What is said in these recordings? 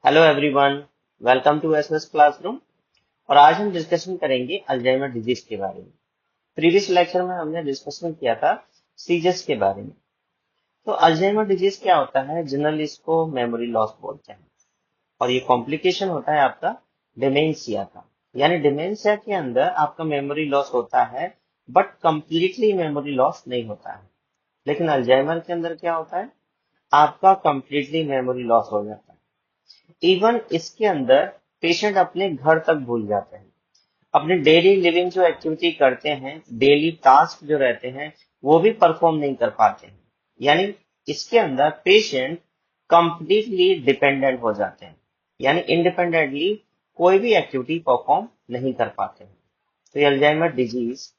Hello everyone, welcome to SS classroom. और आज हम डिस्कशन करेंगे अल्जाइमर डिजीज के बारे में। प्रीवियस लेक्चर में हमने डिस्कशन किया था सीजर्स के बारे में। तो अल्जाइमर डिजीज क्या होता है? जनरली इसको मेमोरी लॉस बोलते हैं और ये कॉम्प्लिकेशन होता है आपका डिमेंशिया का। यानी डिमेंशिया के अंदर आपका मेमोरी लॉस होता है बट कंप्लीटली मेमोरी लॉस नहीं होता है। लेकिन अल्जाइमर के अंदर क्या होता है? आपका कंप्लीटली मेमोरी लॉस हो जाता है। इवन इसके अंदर पेशेंट अपने घर तक भूल जाते हैं, अपने डेली लिविंग जो एक्टिविटी करते हैं, डेली टास्क जो रहते हैं वो भी परफॉर्म नहीं कर पाते हैं। यानी इसके अंदर पेशेंट कंप्लीटली डिपेंडेंट हो जाते हैं, यानी इंडिपेंडेंटली कोई भी एक्टिविटी परफॉर्म नहीं कर पाते हैं। तो ये अल्जाइमर डिजीज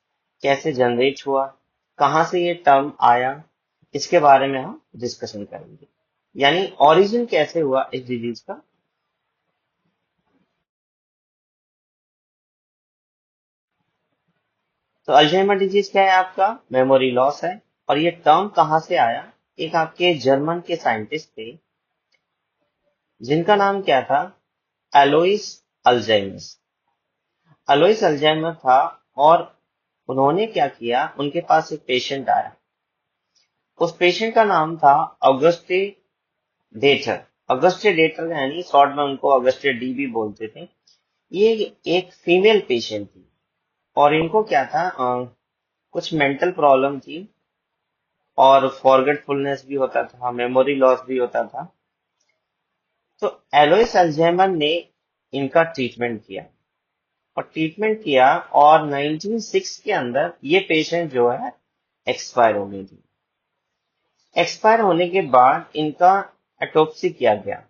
कैसे जनरेट हुआ, कहाँ से ये टर्म आया, इसके बारे में हम डिस्कशन करेंगे। यानी ओरिजिन कैसे हुआ इस डिजीज का। तो अल्जाइमर डिजीज क्या है? आपका मेमोरी लॉस है। और ये टर्म कहाँ से आया? एक आपके जर्मन के साइंटिस्ट थे जिनका नाम क्या था? एलोइस अल्जाइमर। एलोइस अल्जाइमर था और उन्होंने क्या किया, उनके पास एक पेशेंट आया। उस पेशेंट का नाम था ऑगस्टे डेटर। ऑगस्टे डेटर यानी शॉर्ट में उनको ऑगस्टे डी भी बोलते थे। ये एक फीमेल पेशेंट थी और इनको क्या था, कुछ मेंटल प्रॉब्लम थी और फॉरगेटफुलनेस भी होता था, मेमोरी लॉस भी होता था। तो एलोइस अल्जाइमर ने इनका ट्रीटमेंट किया और 1906 के अंदर ये पेशेंट जो है एक्सपायर हो गई थी। एक्सपायर होने के बाद इनका ऑटोप्सी किया गया,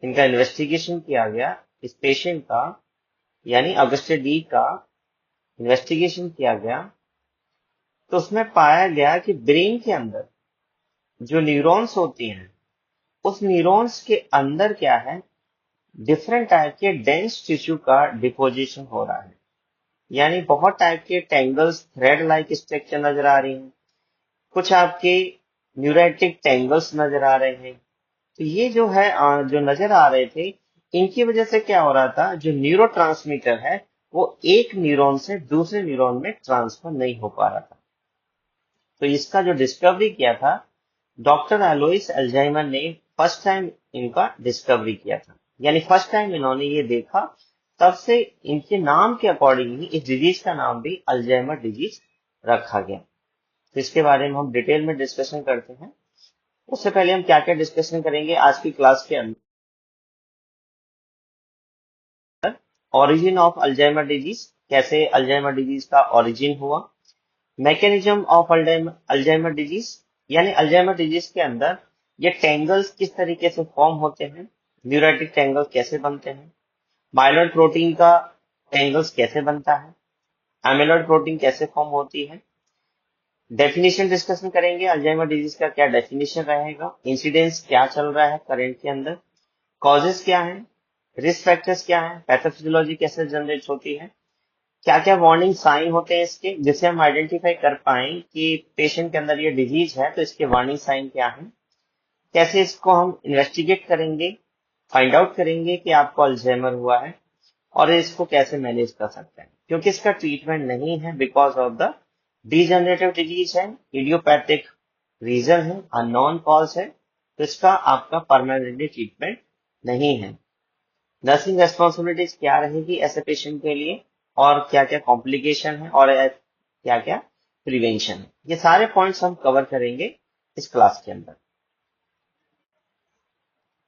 इनका इन्वेस्टिगेशन किया गया। इस पेशेंट का यानी अगस्टे डी का इन्वेस्टिगेशन किया गया। तो उसमें पाया गया कि ब्रेन के अंदर जो न्यूरॉन्स होती हैं, उस न्यूरॉन्स के अंदर क्या है, डिफरेंट टाइप के डेंस टिश्यू का डिपोजिशन हो रहा है। यानी बहुत टाइप के टेंगल्स, थ्रेड लाइक स्ट्रक्चर नजर आ रही हैं, कुछ आपके न्यूरेटिक टेंगल्स नजर आ रहे हैं। तो ये जो है, जो नजर आ रहे थे, इनकी वजह से क्या हो रहा था, जो न्यूरो है वो एक न्यूरॉन से दूसरे न्यूरॉन में ट्रांसफर नहीं हो पा रहा था। तो इसका जो डिस्कवरी किया था डॉक्टर एलोइस अल्जाइमर ने, फर्स्ट टाइम इनका डिस्कवरी किया था। यानी फर्स्ट टाइम इन्होंने ये देखा, तब से इनके नाम के अकॉर्डिंग ही इस डिजीज का नाम भी अल्जाइमर डिजीज रखा गया। तो इसके बारे में हम डिटेल में डिस्कशन करते हैं। उससे पहले हम क्या क्या डिस्कशन करेंगे आज की क्लास के अंदर? ओरिजिन ऑफ अल्जाइमर डिजीज, कैसे अल्जाइमर डिजीज का ओरिजिन हुआ। मैकेनिज्म ऑफ अल्जाइमर डिजीज, यानी अल्जाइमर डिजीज के अंदर ये टेंगल्स किस तरीके से फॉर्म होते हैं, न्यूरेटिक टेंगल्स कैसे बनते हैं, माइलॉइड प्रोटीन का टेंगल्स कैसे बनता है, एमिलॉइड प्रोटीन कैसे फॉर्म होती है। डेफिनेशन डिस्कशन करेंगे, अल्जाइमर डिजीज का क्या डेफिनेशन रहेगा, इंसिडेंस क्या चल रहा है करंट के अंदर, कॉजेस क्या है, रिस्क फैक्टर्स क्या है, पैथोफिजियोलॉजी कैसे जनरेट होती है, क्या क्या वार्निंग साइन होते हैं इसके, जिससे हम आइडेंटिफाई कर पाए कि पेशेंट के अंदर ये डिजीज है, तो इसके वार्निंग साइन क्या है, कैसे इसको हम इन्वेस्टिगेट करेंगे, फाइंड आउट करेंगे कि आपको अल्जाइमर हुआ है और इसको कैसे मैनेज कर सकते हैं। क्योंकि इसका ट्रीटमेंट नहीं है, because of the degenerative disease है, इडियोपैथिक रीजन है, अननोन कॉज है, तो इसका आपका परमानेंटली ट्रीटमेंट नहीं है। नर्सिंग रेस्पॉन्सिबिलिटीज क्या रहेगी ऐसे पेशेंट के लिए, और क्या क्या कॉम्प्लिकेशन है और क्या क्या प्रिवेंशन है, ये सारे पॉइंट्स हम कवर करेंगे इस क्लास के अंदर।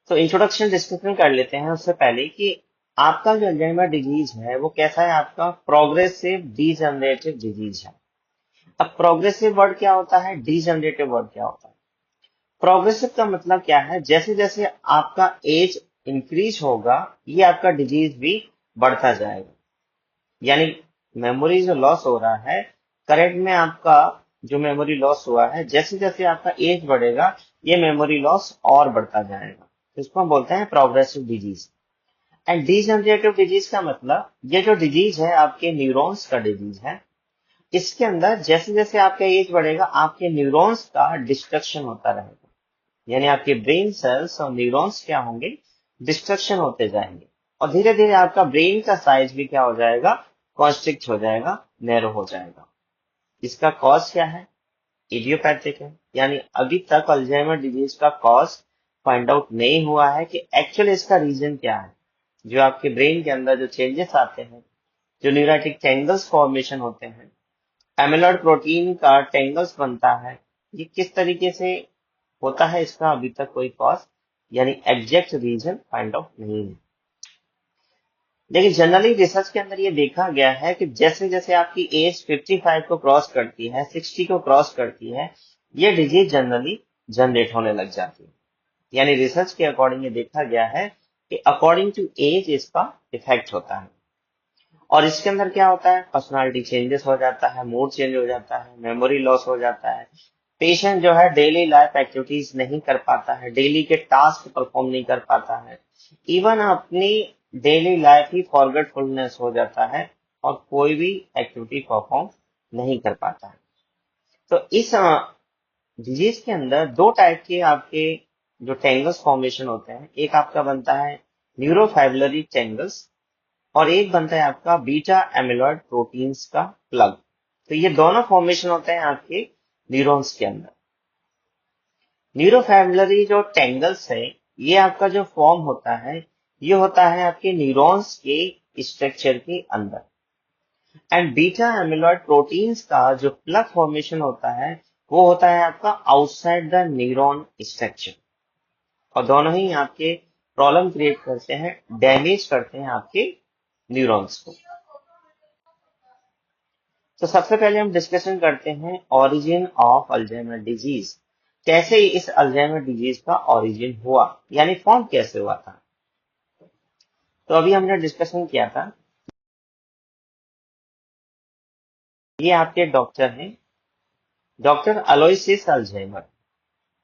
तो इंट्रोडक्शन डिस्कशन कर लेते हैं उससे पहले कि आपका जो अल्जाइमर डिजीज है वो कैसा है, आपका प्रोग्रेसिव डीजनरेटिव डिजीज है। अब प्रोग्रेसिव वर्ड क्या होता है, डीजनरेटिव वर्ड क्या होता है? प्रोग्रेसिव का मतलब क्या है, जैसे जैसे आपका एज इंक्रीज होगा ये आपका डिजीज भी बढ़ता जाएगा। यानी मेमोरी जो लॉस हो रहा है, करंट में आपका जो मेमोरी लॉस हुआ है, जैसे जैसे आपका एज बढ़ेगा ये मेमोरी लॉस और बढ़ता जाएगा। तो इसको हम बोलते हैं progressive disease. And degenerative disease का मतलब, ये जो डिजीज है आपके न्यूरॉन्स का डिजीज है। इसके अंदर जैसे जैसे आपका एज बढ़ेगा आपके न्यूरॉन्स का डिस्ट्रक्शन होता रहेगा। यानी आपके ब्रेन सेल्स और न्यूरॉन्स क्या होंगे, डिस्ट्रक्शन होते जाएंगे और धीरे धीरे आपका ब्रेन का साइज भी क्या हो जाएगा, कॉन्स्ट्रिक्ट हो जाएगा, नैरो हो जाएगा। इसका कॉज क्या है, इडियोपैथिक है, यानी अभी तक अल्जाइमर डिजीज का कॉज फाइंड आउट नहीं हुआ है कि एक्चुअल इसका रीजन क्या है। जो आपके ब्रेन के अंदर जो चेंजेस आते हैं, जो न्यूराइटिक टेंगल्स फॉर्मेशन होते हैं, एमिलॉइड प्रोटीन का टेंगल्स बनता है, ये किस तरीके से होता है, इसका अभी तक कोई कॉज यानी एग्जैक्ट रीजन फाइंड आउट नहीं है। लेकिन जनरली रिसर्च के अंदर ये देखा गया है कि जैसे जैसे आपकी एज 55 को क्रॉस करती है, 60 को क्रॉस करती है, ये डिजीज जनरली जनरेट होने लग जाती है। यानी रिसर्च के अकॉर्डिंग ये देखा गया है कि अकॉर्डिंग टू एज इसका इफेक्ट होता है। और इसके अंदर क्या होता है, पर्सनालिटी चेंजेस हो जाता है, मूड चेंज हो जाता है, मेमोरी लॉस हो जाता है, पेशेंट जो है डेली लाइफ एक्टिविटीज नहीं कर पाता है, डेली के टास्क परफॉर्म नहीं कर पाता है, इवन अपनी डेली लाइफ ही फॉरगेटफुलनेस हो जाता है और कोई भी एक्टिविटी परफॉर्म नहीं कर पाता है। तो इस डिजीज के अंदर दो टाइप के आपके जो टेंगल्स फॉर्मेशन होते हैं, एक आपका बनता है न्यूरोफाइब्रिलरी टेंगल्स और एक बनता है आपका बीटा एमिलॉइड प्रोटीन्स का प्लग। तो ये दोनों फॉर्मेशन होते हैं आपके न्यूरॉन्स के अंदर। न्यूरोफैमिलरी जो टेंगल्स है, ये आपका जो फॉर्म होता है, ये होता है आपके न्यूरॉन्स के स्ट्रक्चर के अंदर। एंड बीटा एमिलॉइड प्रोटीन्स का जो प्लग फॉर्मेशन होता है, वो होता है आपका आउटसाइड द न्यूरॉन स्ट्रक्चर। और दोनों ही आपके प्रॉब्लम क्रिएट करते हैं, डैमेज करते हैं आपके न्यूरॉन्स को। तो सबसे पहले हम डिस्कशन करते हैं ओरिजिन ऑफ अल्जाइमर डिजीज। कैसे इस अल्जाइमर डिजीज का ओरिजिन हुआ, यानी फॉर्म कैसे हुआ था। तो अभी हमने डिस्कशन किया था, ये आपके डॉक्टर हैं, डॉक्टर अलोयसिस अल्जाइमर,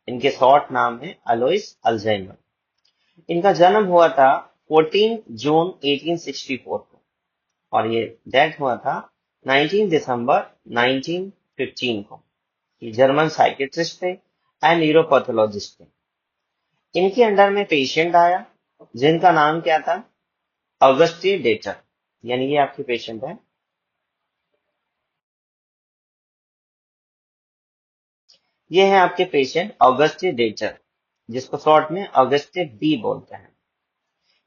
इनके शॉर्ट नाम है अलोइस अल्जाइमर। इनका जन्म हुआ था 14 जून 1864 को और ये डेथ हुआ था 19 दिसंबर 1915 को। ये जर्मन साइकेट्रिस्ट थे एंड न्यूरोपैथोलॉजिस्ट थे। इनके अंडर में पेशेंट आया जिनका नाम क्या था, ऑगस्टी डेटर, यानी ये आपके पेशेंट है। ये है आपके पेशेंट ऑगस्टी डेटर, जिसको शॉर्ट में ऑगस्टी बी बोलते हैं।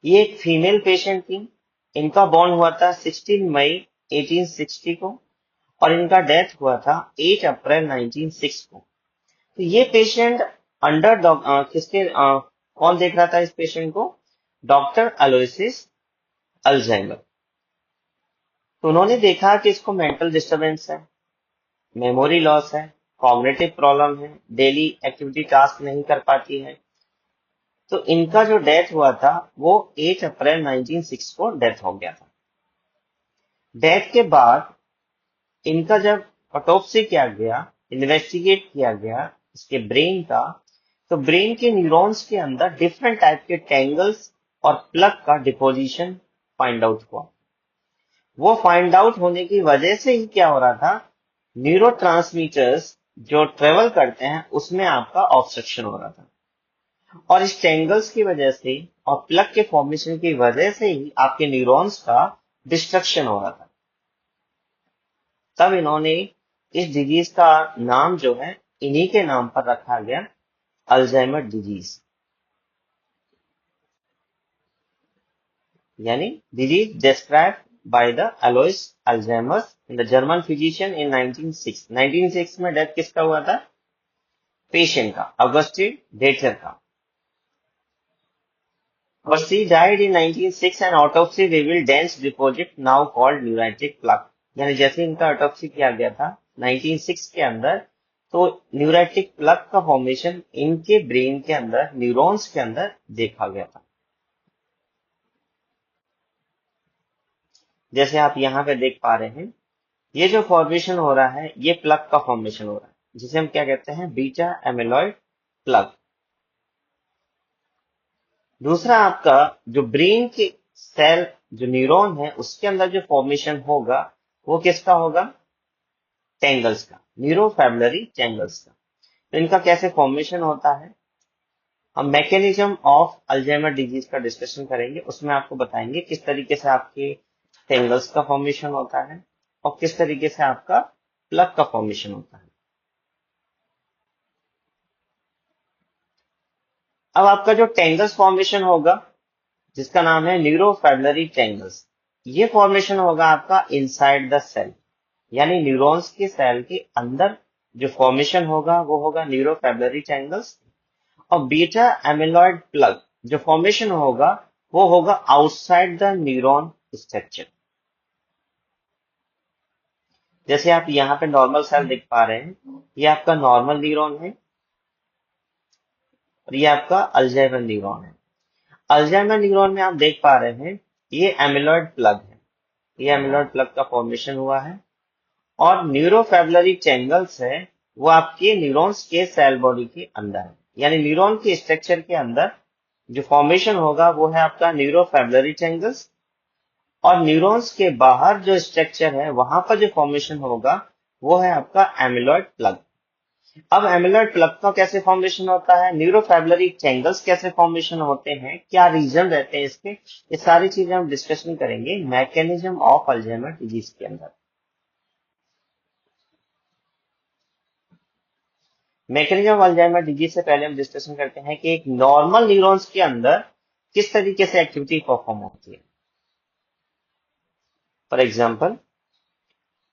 ये एक फीमेल पेशेंट थी। इनका बॉर्न हुआ था 16 मई 1860 को और इनका डेथ हुआ था 8 अप्रैल 1906 को। तो ये पेशेंट अंडर किसके कौन देख रहा था इस पेशेंट को, डॉक्टर अलोयसिस अल्जाइमर। तो उन्होंने देखा कि इसको मेंटल डिस्टरबेंस है, मेमोरी लॉस है, कॉग्निटिव प्रॉब्लम है, डेली एक्टिविटी टास्क नहीं कर पाती है। तो इनका जो डेथ हुआ था वो 8 अप्रैल 1906 को डेथ हो गया था। डेथ के बाद इनका जब ऑटोप्सी किया गया, इन्वेस्टिगेट किया गया इसके ब्रेन का, तो ब्रेन के न्यूरॉन्स के अंदर डिफरेंट टाइप के टेंगल्स और प्लग का डिपोजिशन फाइंड आउट हुआ। वो फाइंड आउट होने की वजह से ही क्या हो रहा था, न्यूरोट्रांसमीटर्स जो ट्रेवल करते हैं उसमें आपका ऑब्स्ट्रक्शन हो रहा था और इस टेंगल्स की वजह से और प्लग के फॉर्मेशन की वजह से ही आपके न्यूरॉन्स का डिस्ट्रक्शन हो रहा था। तब इन्होंने इस डिजीज का नाम जो है इन्हीं के नाम पर रखा गया, अल्जाइमर डिजीज, यानी disease described by the alloys Alzheimer in the German physician इन 1906 में डेथ किसका हुआ था, पेशेंट का, ऑगस्टी डेटर का। But she died in 1906 and autopsy revealed dense deposit now called neuritic plaque। यानी जैसे इनका ऑटोप्सी किया गया था 1906 के अंदर, तो न्यूराइटिक प्लग का फॉर्मेशन इनके ब्रेन के अंदर, न्यूरॉन्स के अंदर देखा गया था। जैसे आप यहाँ पे देख पा रहे हैं, ये जो फॉर्मेशन हो रहा है ये प्लग का फॉर्मेशन हो रहा है, जिसे हम क्या कहते हैं, बीटा एमिलॉइड प्लग। दूसरा आपका जो ब्रेन के सेल, जो न्यूरॉन है उसके अंदर जो फॉर्मेशन होगा वो किसका होगा, टेंगल्स का, न्यूरोफैब्रिलरी टेंगल्स का। तो इनका कैसे फॉर्मेशन होता है, अब मैकेनिज्म ऑफ अल्जाइमर डिजीज का डिस्कशन करेंगे। उसमें आपको बताएंगे किस तरीके से आपके टेंगल्स का फॉर्मेशन होता है और किस तरीके से आपका प्लग का फॉर्मेशन होता है। अब आपका जो टेंगल्स फॉर्मेशन होगा जिसका नाम है न्यूरोफाइब्रिलरी टेंगल्स, ये फॉर्मेशन होगा आपका इनसाइड द सेल, यानी न्यूरॉन्स के सेल के अंदर जो फॉर्मेशन होगा वो होगा न्यूरोफाइब्रिलरी टेंगल्स। और बीटा एमिलॉइड प्लग जो फॉर्मेशन होगा वो होगा आउटसाइड द न्यूरॉन स्ट्रक्चर। जैसे आप यहाँ पे नॉर्मल सेल देख पा रहे हैं, ये आपका नॉर्मल न्यूरॉन है और ये आपका अल्जाइमर न्यूरॉन है। अल्जाइमर न्यूरॉन में आप देख पा रहे हैं ये एमिलॉइड प्लग है, ये एमिलॉइड प्लग का फॉर्मेशन हुआ है। और न्यूरोफाइब्रिलरी टेंगल्स है वो आपके न्यूरॉन्स के सेल बॉडी के अंदर है, यानी न्यूरॉन के स्ट्रक्चर के अंदर जो फॉर्मेशन होगा वो है आपका न्यूरोफाइब्रिलरी टेंगल्स। और न्यूरॉन्स के बाहर जो स्ट्रक्चर है वहां पर जो फॉर्मेशन होगा वो है आपका एमिलॉइड प्लग। अब एमिलॉइड प्लग का कैसे फॉर्मेशन होता है, न्यूरोफाइब्रिलरी टेंगल्स कैसे फॉर्मेशन होते हैं, क्या रीजन रहते हैं इसके, ये सारी चीजें हम डिस्कशन करेंगे मैकेनिज्म ऑफ अल्जाइमर डिजीज के अंदर। मैकेनिज्म ऑफ अल्जाइमर डिजीज से पहले हम डिस्कशन करते हैं कि एक नॉर्मल न्यूरॉन्स के अंदर किस तरीके से एक्टिविटी परफॉर्म होती है। फॉर एग्जाम्पल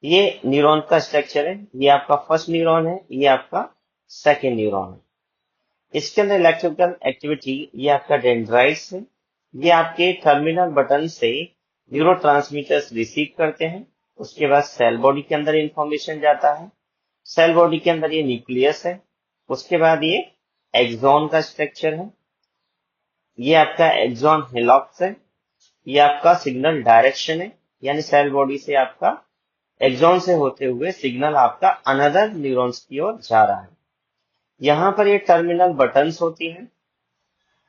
ये न्यूरॉन का स्ट्रक्चर है, ये आपका फर्स्ट न्यूरॉन है, ये आपका सेकेंड न्यूरॉन है। इसके अंदर इलेक्ट्रिकल एक्टिविटी, ये आपका डेंड्राइट्स है, ये आपके टर्मिनल बटन से न्यूरोट्रांसमीटर्स रिसीव करते हैं। उसके बाद सेल बॉडी के अंदर इंफॉर्मेशन जाता है, सेल बॉडी के अंदर ये न्यूक्लियस है। उसके बाद ये एक्सॉन का स्ट्रक्चर है, ये आपका एक्सॉन हेलॉक्स है, ये आपका सिग्नल डायरेक्शन है, यानी सेल बॉडी से आपका एक्सॉन से होते हुए सिग्नल आपका अनदर न्यूरॉन्स की ओर जा रहा है। यहाँ पर ये टर्मिनल बटन्स होती हैं,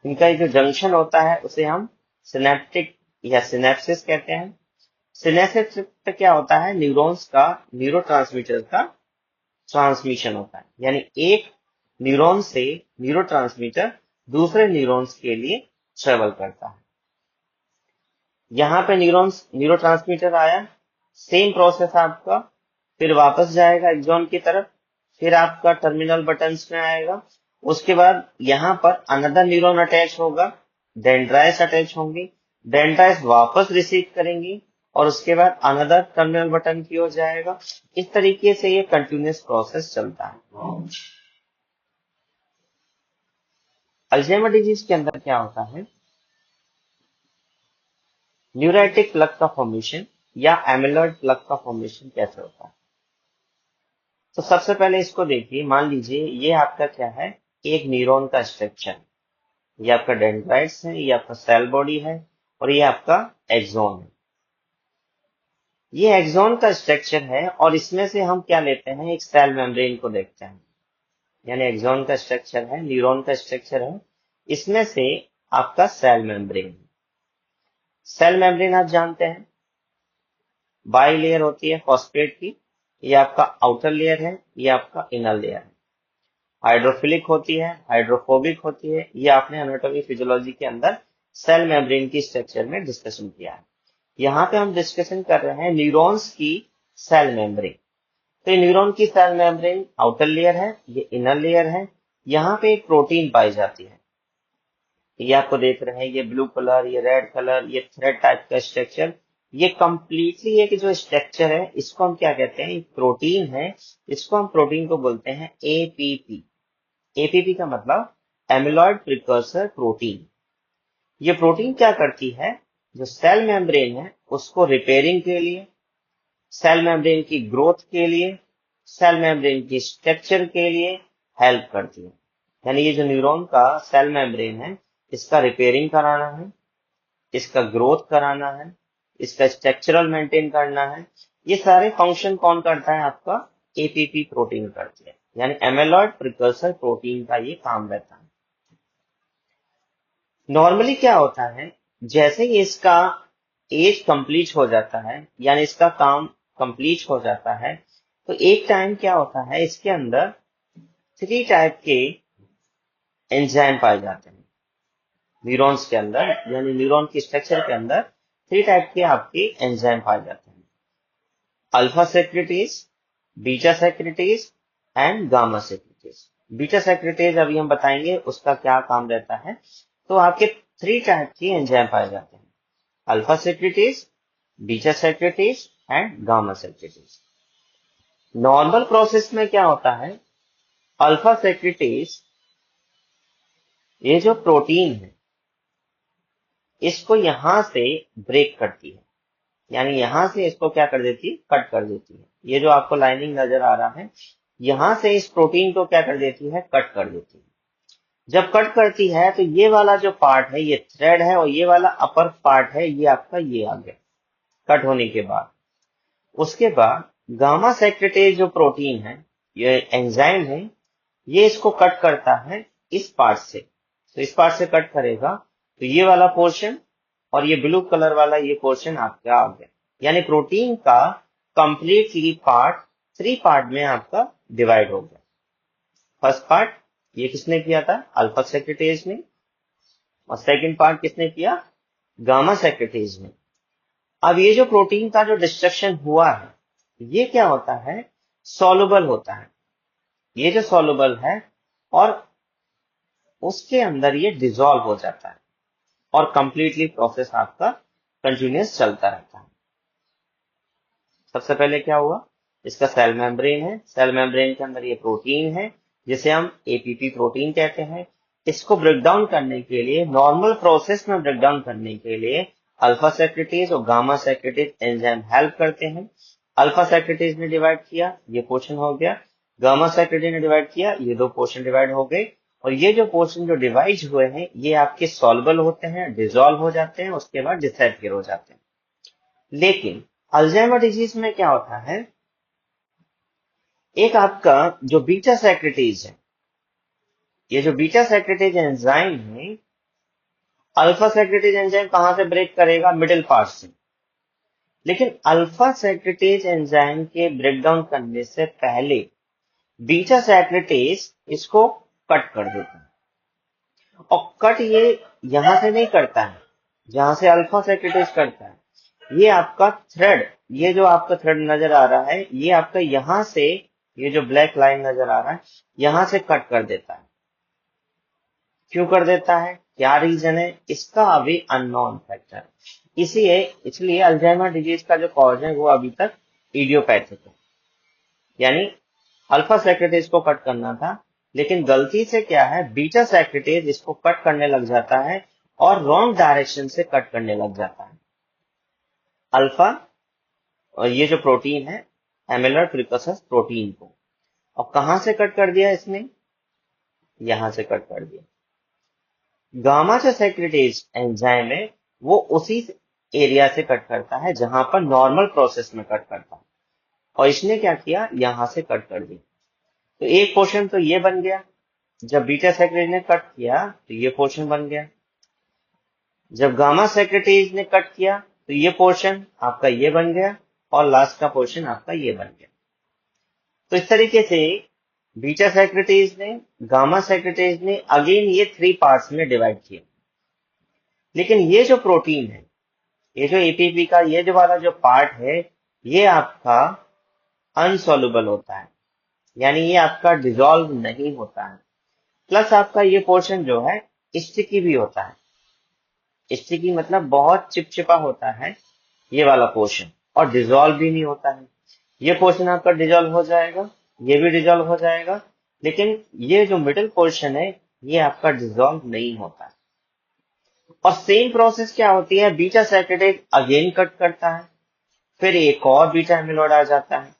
इनका जो जंक्शन होता है उसे हम सिनेप्टिक या सिनेप्सिस कहते हैं। सिनेप्सिस पे क्या होता है, न्यूरॉन्स का न्यूरोट्रांसमीटर का ट्रांसमिशन होता है, यानी एक न्यूरॉन से न्यूरोट्रांसमीटर दूसरे न्यूरॉन्स के लिए ट्रेवल करता है। यहाँ पे न्यूरोट्रांसमीटर आया, सेम प्रोसेस आपका फिर वापस जाएगा एक्सॉन की तरफ, फिर आपका टर्मिनल बटन्स में आएगा। उसके बाद यहाँ पर अनदर न्यूरॉन अटैच होगा, डेंड्राइट्स अटैच होंगी, डेंड्राइट्स वापस रिसीव करेंगी और उसके बाद अनदर टर्मिनल बटन की ओर जाएगा। इस तरीके से ये कंटिन्यूअस प्रोसेस चलता है। अल्जाइमर डिजीज के अंदर क्या होता है, न्यूराइटिक प्लग का फॉर्मेशन या एमिलॉइड प्लग का फॉर्मेशन कैसे होता है। तो सबसे पहले इसको देखिए, मान लीजिए ये आपका क्या है, एक न्यूरॉन का स्ट्रक्चर, ये आपका डेंड्राइट्स है, ये आपका सेल बॉडी है और ये आपका एक्सॉन है। ये एक्सॉन का स्ट्रक्चर है और इसमें से हम क्या लेते हैं, एक सेल मेम्ब्रेन को देखते हैं, यानी एक्सॉन का स्ट्रक्चर है, न्यूरॉन का स्ट्रक्चर है, इसमें से आपका सेल मेम्ब्रेन। सेल मेम्ब्रेन आप जानते हैं बाई लेयर होती है फॉस्फेट की, ये आपका आउटर लेयर है, ये आपका इनर लेयर है। हाइड्रोफिलिक होती है, हाइड्रोफोबिक होती है, ये आपने एनाटॉमी फिजियोलॉजी के अंदर सेल मेम्ब्रेन की स्ट्रक्चर में डिस्कशन किया है। यहाँ पे हम डिस्कशन कर रहे हैं न्यूरॉन्स की सेल मेम्ब्रेन। तो ये न्यूरॉन की सेल मेम्ब्रेन आउटर लेयर है, ये इनर लेयर है। यहाँ पे एक प्रोटीन पाई जाती है, ये आपको देख रहे हैं, ये ब्लू कलर, ये रेड कलर, ये थ्रेड टाइप का स्ट्रक्चर, ये कंप्लीटली एक जो स्ट्रक्चर है इसको हम क्या कहते हैं, एक प्रोटीन है, इसको हम प्रोटीन को बोलते हैं एपीपी। एपीपी का मतलब एमिलॉइड प्रिकर्सर प्रोटीन। ये प्रोटीन क्या करती है, जो सेल मेम्ब्रेन है उसको रिपेयरिंग के लिए, सेल मेम्ब्रेन की ग्रोथ के लिए, सेल मेम्ब्रेन की स्ट्रक्चर के लिए हेल्प करती है। यानी ये जो न्यूरॉन का सेल मेम्ब्रेन है इसका रिपेयरिंग कराना है, इसका ग्रोथ कराना है, इसका स्ट्रक्चरल मेंटेन करना है, ये सारे फंक्शन कौन करता है, आपका एपीपी प्रोटीन करती है, यानी एमिलॉइड प्रिकर्सर प्रोटीन का ये काम रहता है। नॉर्मली क्या होता है, जैसे ही इसका एज कंप्लीट हो जाता है, यानी इसका काम कंप्लीट हो जाता है, तो एक टाइम क्या होता है, इसके अंदर 3 टाइप के एंजाइम पाए जाते हैं न्यूरॉन्स के अंदर, यानी न्यूरॉन की स्ट्रक्चर के अंदर 3 टाइप के आपके एंजाइम पाए जाते हैं, alpha secretase, beta secretase and gamma secretase. Beta secretase अभी हम बताएंगे उसका क्या काम रहता है। तो आपके 3 टाइप के एंजाइम पाए जाते हैं, alpha secretase, beta secretase and gamma secretase. Normal process में क्या होता है, अल्फा सेक्रेटेज ये जो प्रोटीन है इसको यहां से ब्रेक करती है, यानी यहां से इसको क्या कर देती है, कट कर देती है। ये जो आपको लाइनिंग नजर आ रहा है, यहां से इस प्रोटीन को क्या कर देती है, कट कर देती है। जब कट करती है तो ये वाला जो पार्ट है ये थ्रेड है, और ये वाला अपर पार्ट है ये आपका ये आ गया कट होने के बाद। उसके बाद गामा सेक्रेटेज जो प्रोटीन है, ये एंजाइम है, ये इसको कट करता है इस पार्ट से। तो इस पार्ट से कट करेगा तो ये वाला पोर्शन और ये ब्लू कलर वाला ये पोर्शन आपका आ गया, यानी प्रोटीन का कंप्लीटली पार्ट 3 पार्ट में आपका डिवाइड हो गया। फर्स्ट पार्ट ये किसने किया था, अल्फा सेक्रेटेज ने, और सेकंड पार्ट किसने किया, गामा सेक्रेटेज ने। अब ये जो प्रोटीन का जो डिस्ट्रक्शन हुआ है ये क्या होता है, सॉल्युबल होता है। ये जो सॉल्युबल है और उसके अंदर ये डिसॉल्व हो जाता है और कंप्लीटली प्रोसेस आपका कंटिन्यूअस चलता रहता है। सबसे पहले क्या हुआ, इसका सेल मेम्ब्रेन है, सेल मेम्ब्रेन के अंदर ये प्रोटीन है जिसे हम एपीपी प्रोटीन कहते हैं। इसको ब्रेक डाउन करने के लिए, नॉर्मल प्रोसेस में ब्रेक डाउन करने के लिए अल्फा सेक्रेटेज और गामा सेक्रेटेज एंजाइम हेल्प करते हैं। अल्फा सेक्रेटेज ने डिवाइड किया, ये पोर्शन हो गया, गामा सेक्रेटेज ने डिवाइड किया, ये 2 पोर्शन डिवाइड हो गए। और ये जो पोर्शन जो डिवाइड हुए हैं ये आपके सॉल्युबल होते हैं, डिसॉल्व हो जाते हैं, उसके बाद डिसएपियर हो जाते हैं। लेकिन अल्जाइमर डिजीज में क्या होता है, एक आपका जो बीटा सेक्रेटेज है, ये जो बीटा सेक्रेटेज एंजाइम है, अल्फा सेक्रेटेज एंजाइम कहां से ब्रेक करेगा, मिडिल पार्ट से। लेकिन अल्फा सेक्रेटेज एंजाइम के ब्रेक डाउन करने से पहले बीटा सेक्रेटेज इसको कट कर देता है, और कट ये यहां से नहीं करता है जहां से अल्फा सेक्रेटेज करता है, ये आपका थ्रेड, ये जो आपका थ्रेड नजर आ रहा है ये आपका यहां से, ये जो ब्लैक लाइन नजर आ रहा है यहां से कट कर देता है। क्यों कर देता है, क्या रीजन है, इसका अभी अननोन फैक्टर है। इसलिए अल्जाइमर डिजीज का जो कॉज है वो अभी तक इडियोपैथिक है, यानी अल्फा सेक्रेटेज को कट करना था लेकिन गलती से क्या है, बीटा सेक्रेटेज इसको कट करने लग जाता है और रॉन्ग डायरेक्शन से कट करने लग जाता है। अल्फा और ये जो प्रोटीन है एमिलॉइड प्रिकसर्स प्रोटीन को, और कहां से कट कर दिया इसने, यहां से कट कर दिया। गामा जो सेक्रेटेज एंजाइम है वो उसी एरिया से कट करता है जहां पर नॉर्मल प्रोसेस में कट करता है, और इसने क्या किया, यहां से कट कर दिया। तो एक पोर्शन तो ये बन गया, जब बीटा सेक्रेटेज ने कट किया तो ये पोर्शन बन गया, जब गामा सेक्रेटेज ने कट किया तो ये पोर्शन आपका ये बन गया, और लास्ट का पोर्शन आपका ये बन गया। तो इस तरीके से बीटा सेक्रेटेज ने, गामा सेक्रेटेज ने अगेन ये 3 पार्ट्स में डिवाइड किया। लेकिन ये जो प्रोटीन है, ये जो एपीपी का ये जो वाला जो पार्ट है ये आपका अनसॉल्युबल होता है, यानी ये आपका डिसॉल्व नहीं होता है। प्लस आपका ये पोर्शन जो है स्टिकी भी होता है, स्टिकी मतलब बहुत चिपचिपा होता है ये वाला पोर्शन, और डिसॉल्व भी नहीं होता है। ये पोर्शन आपका डिसॉल्व हो जाएगा, ये भी डिसॉल्व हो जाएगा, लेकिन ये जो मिडिल पोर्शन है ये आपका डिसॉल्व नहीं होता है। और सेम प्रोसेस क्या होती है, बीटा सेक्रेटेज अगेन कट करता है, फिर एक और बीटा एमिलॉइड आ जाता है,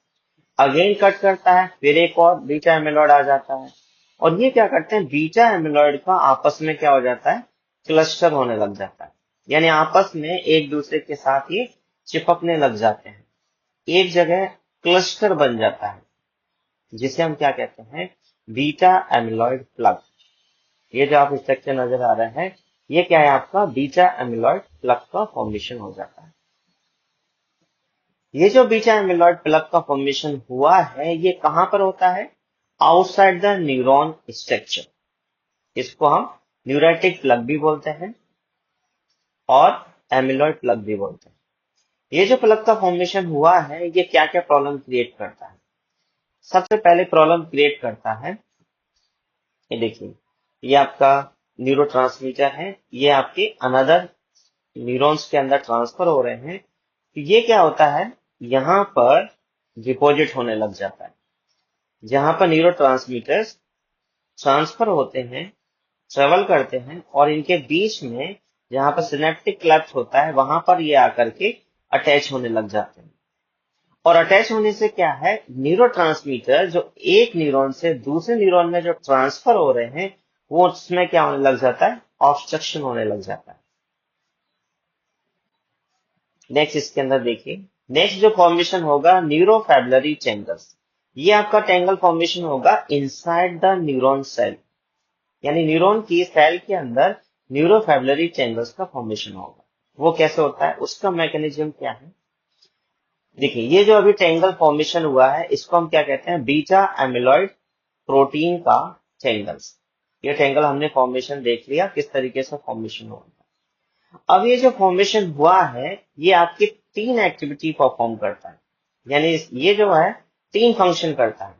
अगेन कट करता है, फिर एक और बीटा एमिलॉइड आ जाता है, और ये क्या करते हैं, बीटा एमिलॉइड का आपस में क्या हो जाता है, क्लस्टर होने लग जाता है, यानी आपस में एक दूसरे के साथ ये चिपकने लग जाते हैं, एक जगह क्लस्टर बन जाता है, जिसे हम क्या कहते हैं, बीटा एमिलॉइड प्लग। ये जो आप स्ट्रक्चर नजर आ रहा है ये क्या है, आपका बीटा एमिलॉइड प्लग का फॉर्मेशन हो जाता है। ये जो बीटा एमिलॉइड प्लग का फॉर्मेशन हुआ है ये कहां पर होता है, आउटसाइड द न्यूरॉन स्ट्रक्चर। इसको हम न्यूरेटिक प्लग भी बोलते हैं और एमिलॉइड प्लग भी बोलते हैं। ये जो प्लग का फॉर्मेशन हुआ है, ये क्या क्या प्रॉब्लम क्रिएट करता है? सबसे पहले प्रॉब्लम क्रिएट करता है, ये देखिए, ये आपका न्यूरोट्रांसमीटर है, ये आपके अनदर न्यूरॉन्स के अंदर ट्रांसफर हो रहे हैं। तो ये क्या होता है, यहाँ पर डिपॉजिट होने लग जाता है। जहां पर न्यूरोट्रांसमीटर्स ट्रांसफर होते हैं, ट्रेवल करते हैं, और इनके बीच में जहां पर सिनेप्टिक क्लच होता है, वहां पर ये आकर के अटैच होने लग जाते हैं। और अटैच होने से क्या है, न्यूरोट्रांसमीटर जो एक न्यूरॉन से दूसरे न्यूरॉन में जो ट्रांसफर हो रहे हैं, वो उसमें क्या होने लग जाता है, ऑब्स्ट्रक्शन होने लग जाता है। नेक्स्ट इसके अंदर देखिए, नेक्स्ट जो फॉर्मेशन होगा न्यूरोफैबुलरी टेंगल्स। ये आपका टेंगल फॉर्मेशन होगा इनसाइड द न्यूरॉन सेल, यानी न्यूरॉन की सेल के अंदर न्यूरोफैबुलरी टेंगल्स का फॉर्मेशन होगा। वो कैसे होता है, उसका मैकेनिज्म क्या है? देखिए, ये जो अभी टेंगल फॉर्मेशन हुआ है, इसको हम क्या कहते हैं, बीटा एमिलॉइड प्रोटीन का टेंगल्स। ये टेंगल हमने फॉर्मेशन देख लिया किस तरीके से फॉर्मेशन होगा। अब ये जो फॉर्मेशन हुआ है, ये आपकी तीन एक्टिविटी परफॉर्म करता है, यानी ये जो है तीन फंक्शन करता है।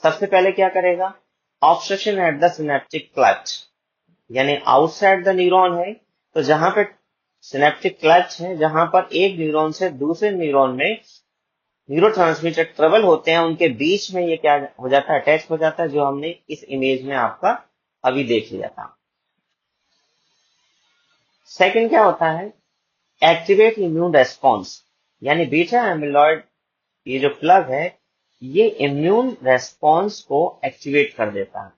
सबसे पहले क्या करेगा, obstruction at the synaptic clutch, यानी आउटसाइड द न्यूरॉन है, तो जहां पे सिनेप्टिक क्लच है, जहां पर एक न्यूरॉन से दूसरे न्यूरॉन में न्यूरोट्रांसमीटर ट्रेवल होते हैं, उनके बीच में ये क्या हो जाता है, अटैच हो जाता है, जो हमने इस इमेज में आपका अभी देख लिया था। सेकंड क्या होता है, एक्टिवेट इम्यून रेस्पॉन्स, यानी बीटा एमिलॉइड ये जो प्लग है, ये इम्यून रेस्पॉन्स को एक्टिवेट कर देता है।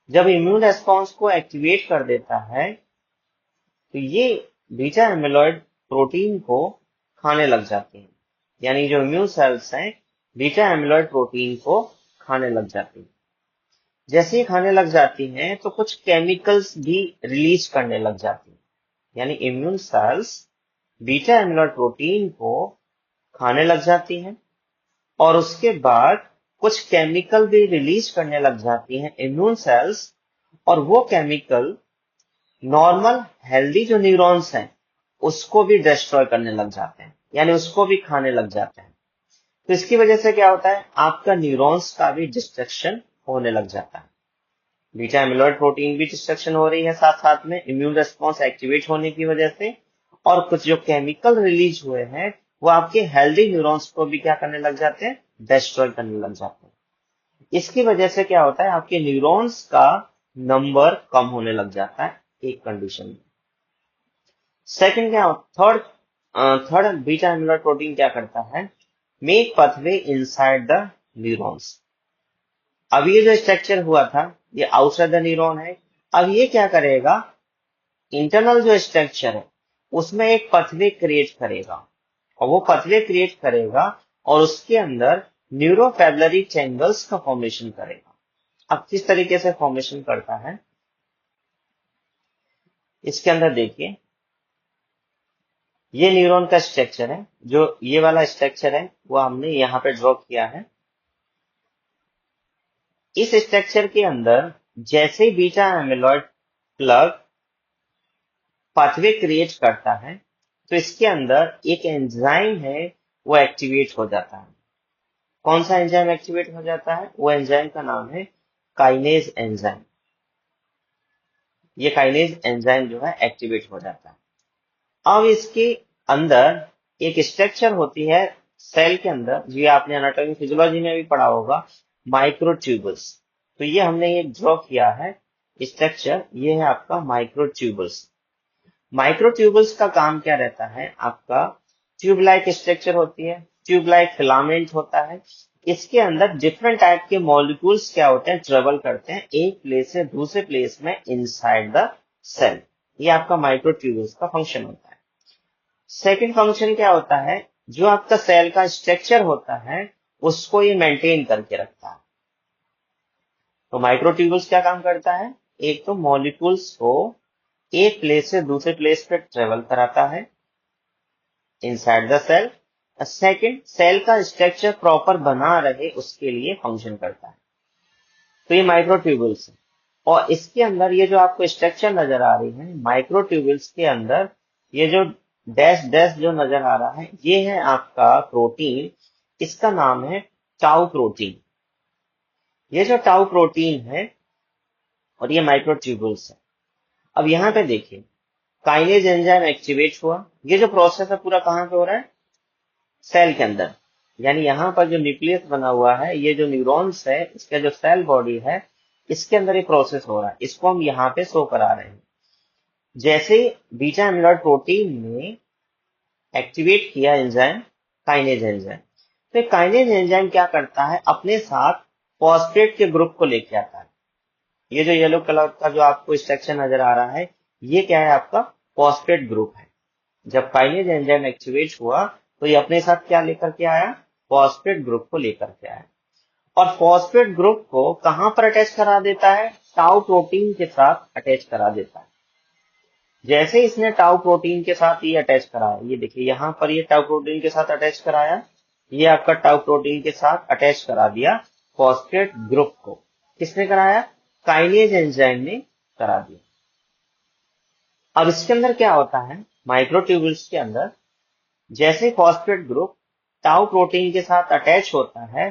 जब इम्यून रेस्पॉन्स को एक्टिवेट कर देता है, तो ये बीटा एमिलॉइड प्रोटीन को खाने लग जाते हैं, यानी जो इम्यून सेल्स हैं बीटा एमिलॉइड प्रोटीन को खाने लग जाती हैं। जैसे ही खाने लग जाती हैं, तो कुछ केमिकल्स भी रिलीज करने लग जाती हैं, यानी immune cells beta amyloid protein को खाने लग जाती हैं, और उसके बाद कुछ केमिकल भी रिलीज करने लग जाती हैं इम्यून सेल्स, और वो केमिकल नॉर्मल हेल्दी जो न्यूरॉन्स हैं उसको भी डिस्ट्रॉय करने लग जाते हैं, यानी उसको भी खाने लग जाते हैं। तो इसकी वजह से क्या होता है, आपका न्यूरॉन्स का भी डिस्ट्रक्शन होने लग जाता है। बीटा एमिलॉइड प्रोटीन भी डिस्ट्रक्शन हो रही है साथ साथ में इम्यून रेस्पॉन्स एक्टिवेट होने की वजह से, और कुछ जो केमिकल रिलीज हुए हैं वो आपके हेल्दी न्यूरॉन्स को भी क्या करने लग जाते हैं, डिस्ट्रॉय करने लग जाते हैं। इसकी वजह से क्या होता है, आपके न्यूरॉन्स का नंबर कम होने लग जाता है एक कंडीशन में। सेकंड क्या, थर्ड बीटा एमिलॉइड प्रोटीन क्या करता है, make pathway inside the neurons. अब ये जो स्ट्रक्चर हुआ था, ये आउटसाइड द न्यूरॉन है। अब ये क्या करेगा, इंटरनल जो स्ट्रक्चर है उसमें एक पाथवे क्रिएट करेगा, और वो पाथवे क्रिएट करेगा और उसके अंदर न्यूरोफैबुलरी टेंगल्स का फॉर्मेशन करेगा। अब किस तरीके से फॉर्मेशन करता है, इसके अंदर देखिए, ये न्यूरॉन का स्ट्रक्चर है, जो ये वाला स्ट्रक्चर है वो हमने यहाँ पे ड्रॉ किया है। इस स्ट्रक्चर के अंदर जैसे ही beta amyloid plaque pathway create करता है, तो इसके अंदर एक एंजाइम है वो एक्टिवेट हो जाता है। कौन सा एंजाइम एक्टिवेट हो जाता है, वो एंजाइम का नाम है काइनेज एंजाइम। ये काइनेज एंजाइम जो है एक्टिवेट हो जाता है। अब इसके अंदर एक स्ट्रक्चर होती है सेल के अंदर, जो आपने एनाटॉमी फिजियोलॉजी में भी पढ़ा होगा, माइक्रोट्यूबल्स। तो ये हमने ये ड्रॉ किया है स्ट्रक्चर, ये है आपका माइक्रोट्यूबल्स। माइक्रोट्यूबल्स का काम क्या रहता है, आपका ट्यूब लाइक स्ट्रक्चर होती है, ट्यूब लाइक फिलामेंट होता है। इसके अंदर डिफरेंट टाइप के मॉलिक्यूल्स क्या होते हैं, ट्रेवल करते हैं एक प्लेस से दूसरे प्लेस में इनसाइड द सेल। ये आपका माइक्रोट्यूबल्स का फंक्शन होता है। सेकंड फंक्शन क्या होता है, जो आपका सेल का स्ट्रक्चर होता है उसको ये मेंटेन करके रखता है। तो माइक्रोट्यूबल्स क्या काम करता है, एक तो मॉलिक्यूल्स को एक प्लेस से दूसरे प्लेस पे ट्रेवल कराता है inside the cell. Second, cell का स्ट्रक्चर प्रॉपर बना रहे उसके लिए फंक्शन करता है। तो ये माइक्रोट्यूबल्स है। और इसके अंदर ये जो आपको स्ट्रक्चर नजर आ रही है माइक्रोट्यूब्यूल्स के अंदर, ये जो डैश डैश जो नजर आ रहा है ये है आपका प्रोटीन, इसका नाम है टाउ प्रोटीन। ये जो टाउ प्रोटीन है और ये माइक्रोट्यूब्यूल्स है। अब यहाँ पे देखिए काइनेज एंजाइम एक्टिवेट हुआ, ये जो प्रोसेस है पूरा कहाँ पे हो रहा है, सेल के अंदर। यानी यहाँ पर जो न्यूक्लियस बना हुआ है, ये जो न्यूरॉन्स है, इसका जो सेल बॉडी है, इसके अंदर ये प्रोसेस हो रहा है, इसको हम यहाँ पे शो करा रहे हैं। जैसे बीटा एमिलॉइड प्रोटीन ने एक्टिवेट किया एंजाइम काइनेज एंजाइम, तो काइनेज एंजाइम क्या करता है, अपने साथ फॉस्फेट के ग्रुप को लेके आता है। ये जो येलो कलर का जो आपको स्ट्रक्चर नजर आ रहा है, ये क्या है, आपका फॉस्फेट ग्रुप है। जब काइनेज एंजाइम एक्टिवेट हुआ तो ये अपने साथ क्या लेकर के आया, फॉस्फेट ग्रुप को लेकर के आया। और फॉस्फेट ग्रुप को कहां पर अटैच करा देता है, टाउ प्रोटीन के साथ अटैच करा देता है। जैसे इसने टाउ प्रोटीन के साथ ये अटैच कराया, ये देखिए यहाँ पर ये टाउ प्रोटीन के साथ अटैच कराया, ये आपका टाउ प्रोटीन के साथ अटैच करा दिया फॉस्फेट ग्रुप को। किसने कराया, काइनेज एंजाइम ने करा दिया। अब इसके अंदर क्या होता है, माइक्रोट्यूब्यूल्स के अंदर जैसे फॉस्फेट ग्रुप टाउ प्रोटीन के साथ अटैच होता है,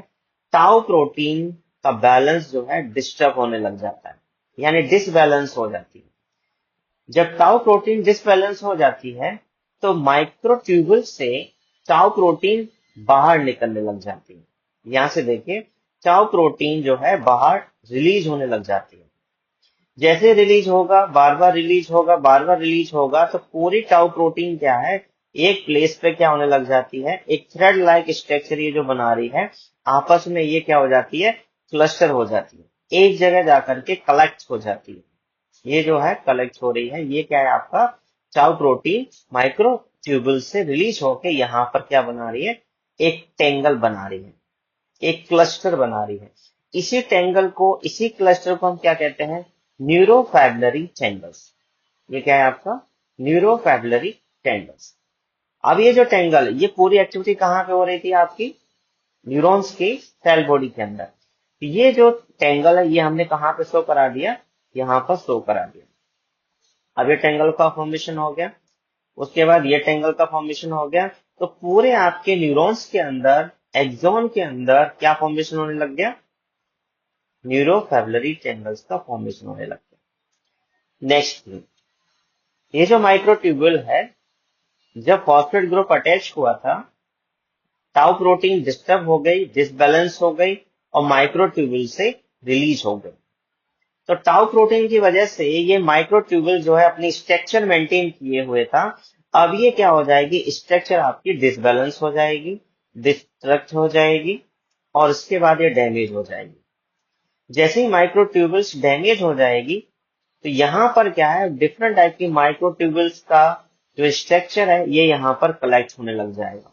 टाउ प्रोटीन का बैलेंस जो है डिस्टर्ब होने लग जाता है, यानी डिसबैलेंस हो जाती है। जब टाउ प्रोटीन डिसबैलेंस हो जाती है तो माइक्रोट्यूब्यूल से टाउ प्रोटीन बाहर निकलने लग जाती है। यहां से देखिए टाउ प्रोटीन जो है बाहर रिलीज होने लग जाती है। जैसे रिलीज होगा, बार बार रिलीज होगा, बार बार रिलीज होगा, तो पूरी टाउ प्रोटीन क्या है, एक प्लेस पे क्या होने लग जाती है, एक थ्रेड लाइक स्ट्रक्चर ये जो बना रही है, आपस में ये क्या हो जाती है, क्लस्टर हो जाती है, एक जगह जाकर के कलेक्ट हो जाती है। ये जो है कलेक्ट हो रही है, ये क्या है आपका टाउ प्रोटीन माइक्रोट्यूब्यूल से रिलीज होके यहाँ पर क्या बना रही है, एक टेंगल बना रही है, एक क्लस्टर बना रही है। इसी टेंगल को, इसी क्लस्टर को हम क्या कहते हैं, न्यूरोफैबुलरी टेंगल्स। ये क्या है आपका, न्यूरोफैबुलरी टेंगल्स। अब ये जो टेंगल है, ये पूरी एक्टिविटी कहाँ पे हो रही थी आपकी, न्यूरॉन्स की सेल बॉडी के अंदर। ये जो टेंगल है ये हमने कहाँ पे शो करा दिया, यहाँ पर शो करा दिया। अब ये टेंगल का फॉर्मेशन हो गया, उसके बाद ये टेंगल का फॉर्मेशन हो गया, तो पूरे आपके न्यूरॉन्स के अंदर, एक्सॉन के अंदर क्या फॉर्मेशन होने लग गया, न्यूरोफैबुलरी टेंगल्स का फॉर्मेशन होने लग गया। नेक्स्ट, ये जो माइक्रोट्यूब्यूल है, जब फॉस्फेट ग्रुप अटैच हुआ था, टाउ प्रोटीन डिस्टर्ब हो गई, डिसबैलेंस हो गई और माइक्रोट्यूब्यूल से रिलीज हो गई। तो टाउ प्रोटीन की वजह से ये माइक्रोट्यूब्यूल जो है अपनी स्ट्रक्चर मेंटेन किए हुए था, अब ये क्या हो जाएगी, स्ट्रक्चर आपकी डिसबैलेंस हो जाएगी, डिस्ट्रक्ट हो जाएगी और उसके बाद ये डैमेज हो जाएगी। जैसे ही माइक्रोट्यूब्यूल्स डैमेज हो जाएगी तो यहाँ पर क्या है, डिफरेंट टाइप की माइक्रोट्यूब्यूल्स का जो स्ट्रक्चर है ये यहाँ पर कलेक्ट होने लग जाएगा,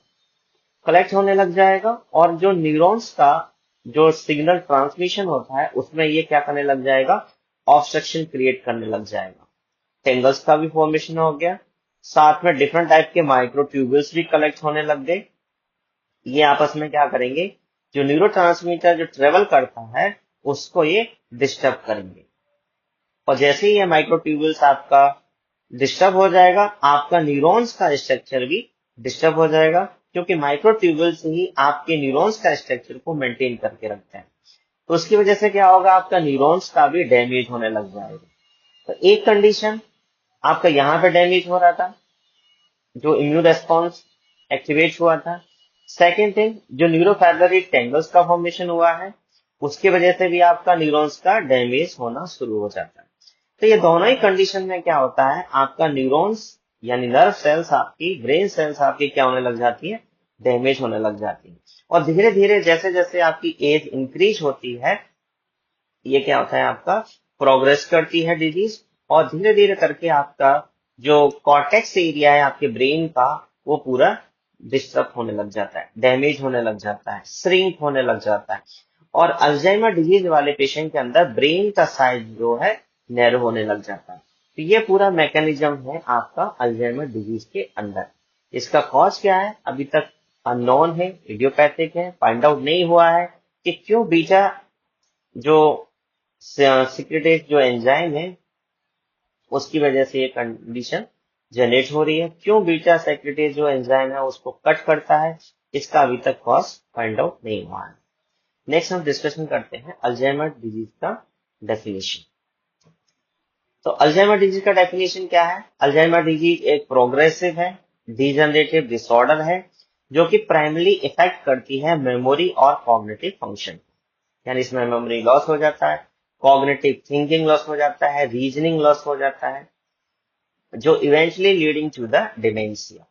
कलेक्ट होने लग जाएगा। और जो न्यूरॉन्स का जो सिग्नल ट्रांसमिशन होता है उसमें ये क्या करने लग जाएगा, ऑब्स्ट्रक्शन क्रिएट करने लग जाएगा। टेंगल्स का भी फॉर्मेशन हो गया, साथ में डिफरेंट टाइप के माइक्रोट्यूब्यूल्स भी कलेक्ट होने लग गए। ये आपस में क्या करेंगे, जो न्यूरोट्रांसमीटर जो ट्रेवल करता है उसको ये डिस्टर्ब करेंगे। और जैसे ही ये माइक्रोट्यूब्यूल्स आपका डिस्टर्ब हो जाएगा, आपका न्यूरॉन्स का स्ट्रक्चर भी डिस्टर्ब हो जाएगा, क्योंकि माइक्रोट्यूब्यूल्स ही आपके न्यूरॉन्स का स्ट्रक्चर को मेंटेन करके रखते हैं। तो उसकी वजह से क्या होगा, आपका न्यूरॉन्स का भी डैमेज होने लग जाएगा। तो एक कंडीशन आपका यहाँ पे डैमेज हो रहा था, जो इम्यून रेस्पॉन्स एक्टिवेट हुआ था। सेकेंड थिंग, जो न्यूरोफैबुलरी टेंगल्स का फॉर्मेशन हुआ है, उसकी वजह से भी आपका न्यूरॉन्स का डैमेज होना शुरू हो जाता है। तो ये दोनों ही कंडीशन में क्या होता है, आपका न्यूरॉन्स यानी नर्व सेल्स आपकी, ब्रेन सेल्स आपकी क्या होने लग जाती है, डैमेज होने लग जाती है। और धीरे धीरे जैसे जैसे आपकी एज इंक्रीज होती है, ये क्या होता है, आपका प्रोग्रेस करती है डिजीज, और धीरे धीरे करके आपका जो कॉर्टेक्स एरिया है आपके ब्रेन का, वो पूरा डिस्टर्ब होने लग जाता है, डैमेज होने लग जाता है, श्रिंक होने लग जाता है। और अल्जाइमर डिजीज वाले पेशेंट के अंदर ब्रेन का साइज जो है नैरो होने लग जाता है। तो ये पूरा मैकेनिज्म है आपका अल्जाइमर डिजीज के अंदर। इसका कॉज क्या है, अभी तक अननोन है, इडियोपैथिक है, फाइंड आउट नहीं हुआ है कि क्यों बीटा जो सिक्रेटेज जो एंजाइम है उसकी वजह से ये कंडीशन जनरेट हो रही है। क्यों बीटा सेक्रेटेज जो एंजाइम है उसको कट करता है, इसका अभी तक कॉज फाइंड आउट नहीं हुआ है। नेक्स्ट हम डिस्कशन करते हैं अल्जाइमर डिजीज का डेफिनेशन। तो अल्जाइमर डिजीज का डेफिनेशन क्या है? अल्जाइमर डिजीज एक प्रोग्रेसिव है, डिजनरेटिव डिसऑर्डर है जो कि प्राइमरी इफेक्ट करती है मेमोरी और कॉग्निटिव फंक्शन। यानी इसमें मेमोरी लॉस हो जाता है, कॉग्निटिव थिंकिंग लॉस हो जाता है, रीजनिंग लॉस हो जाता है, जो eventually leading to the dementia.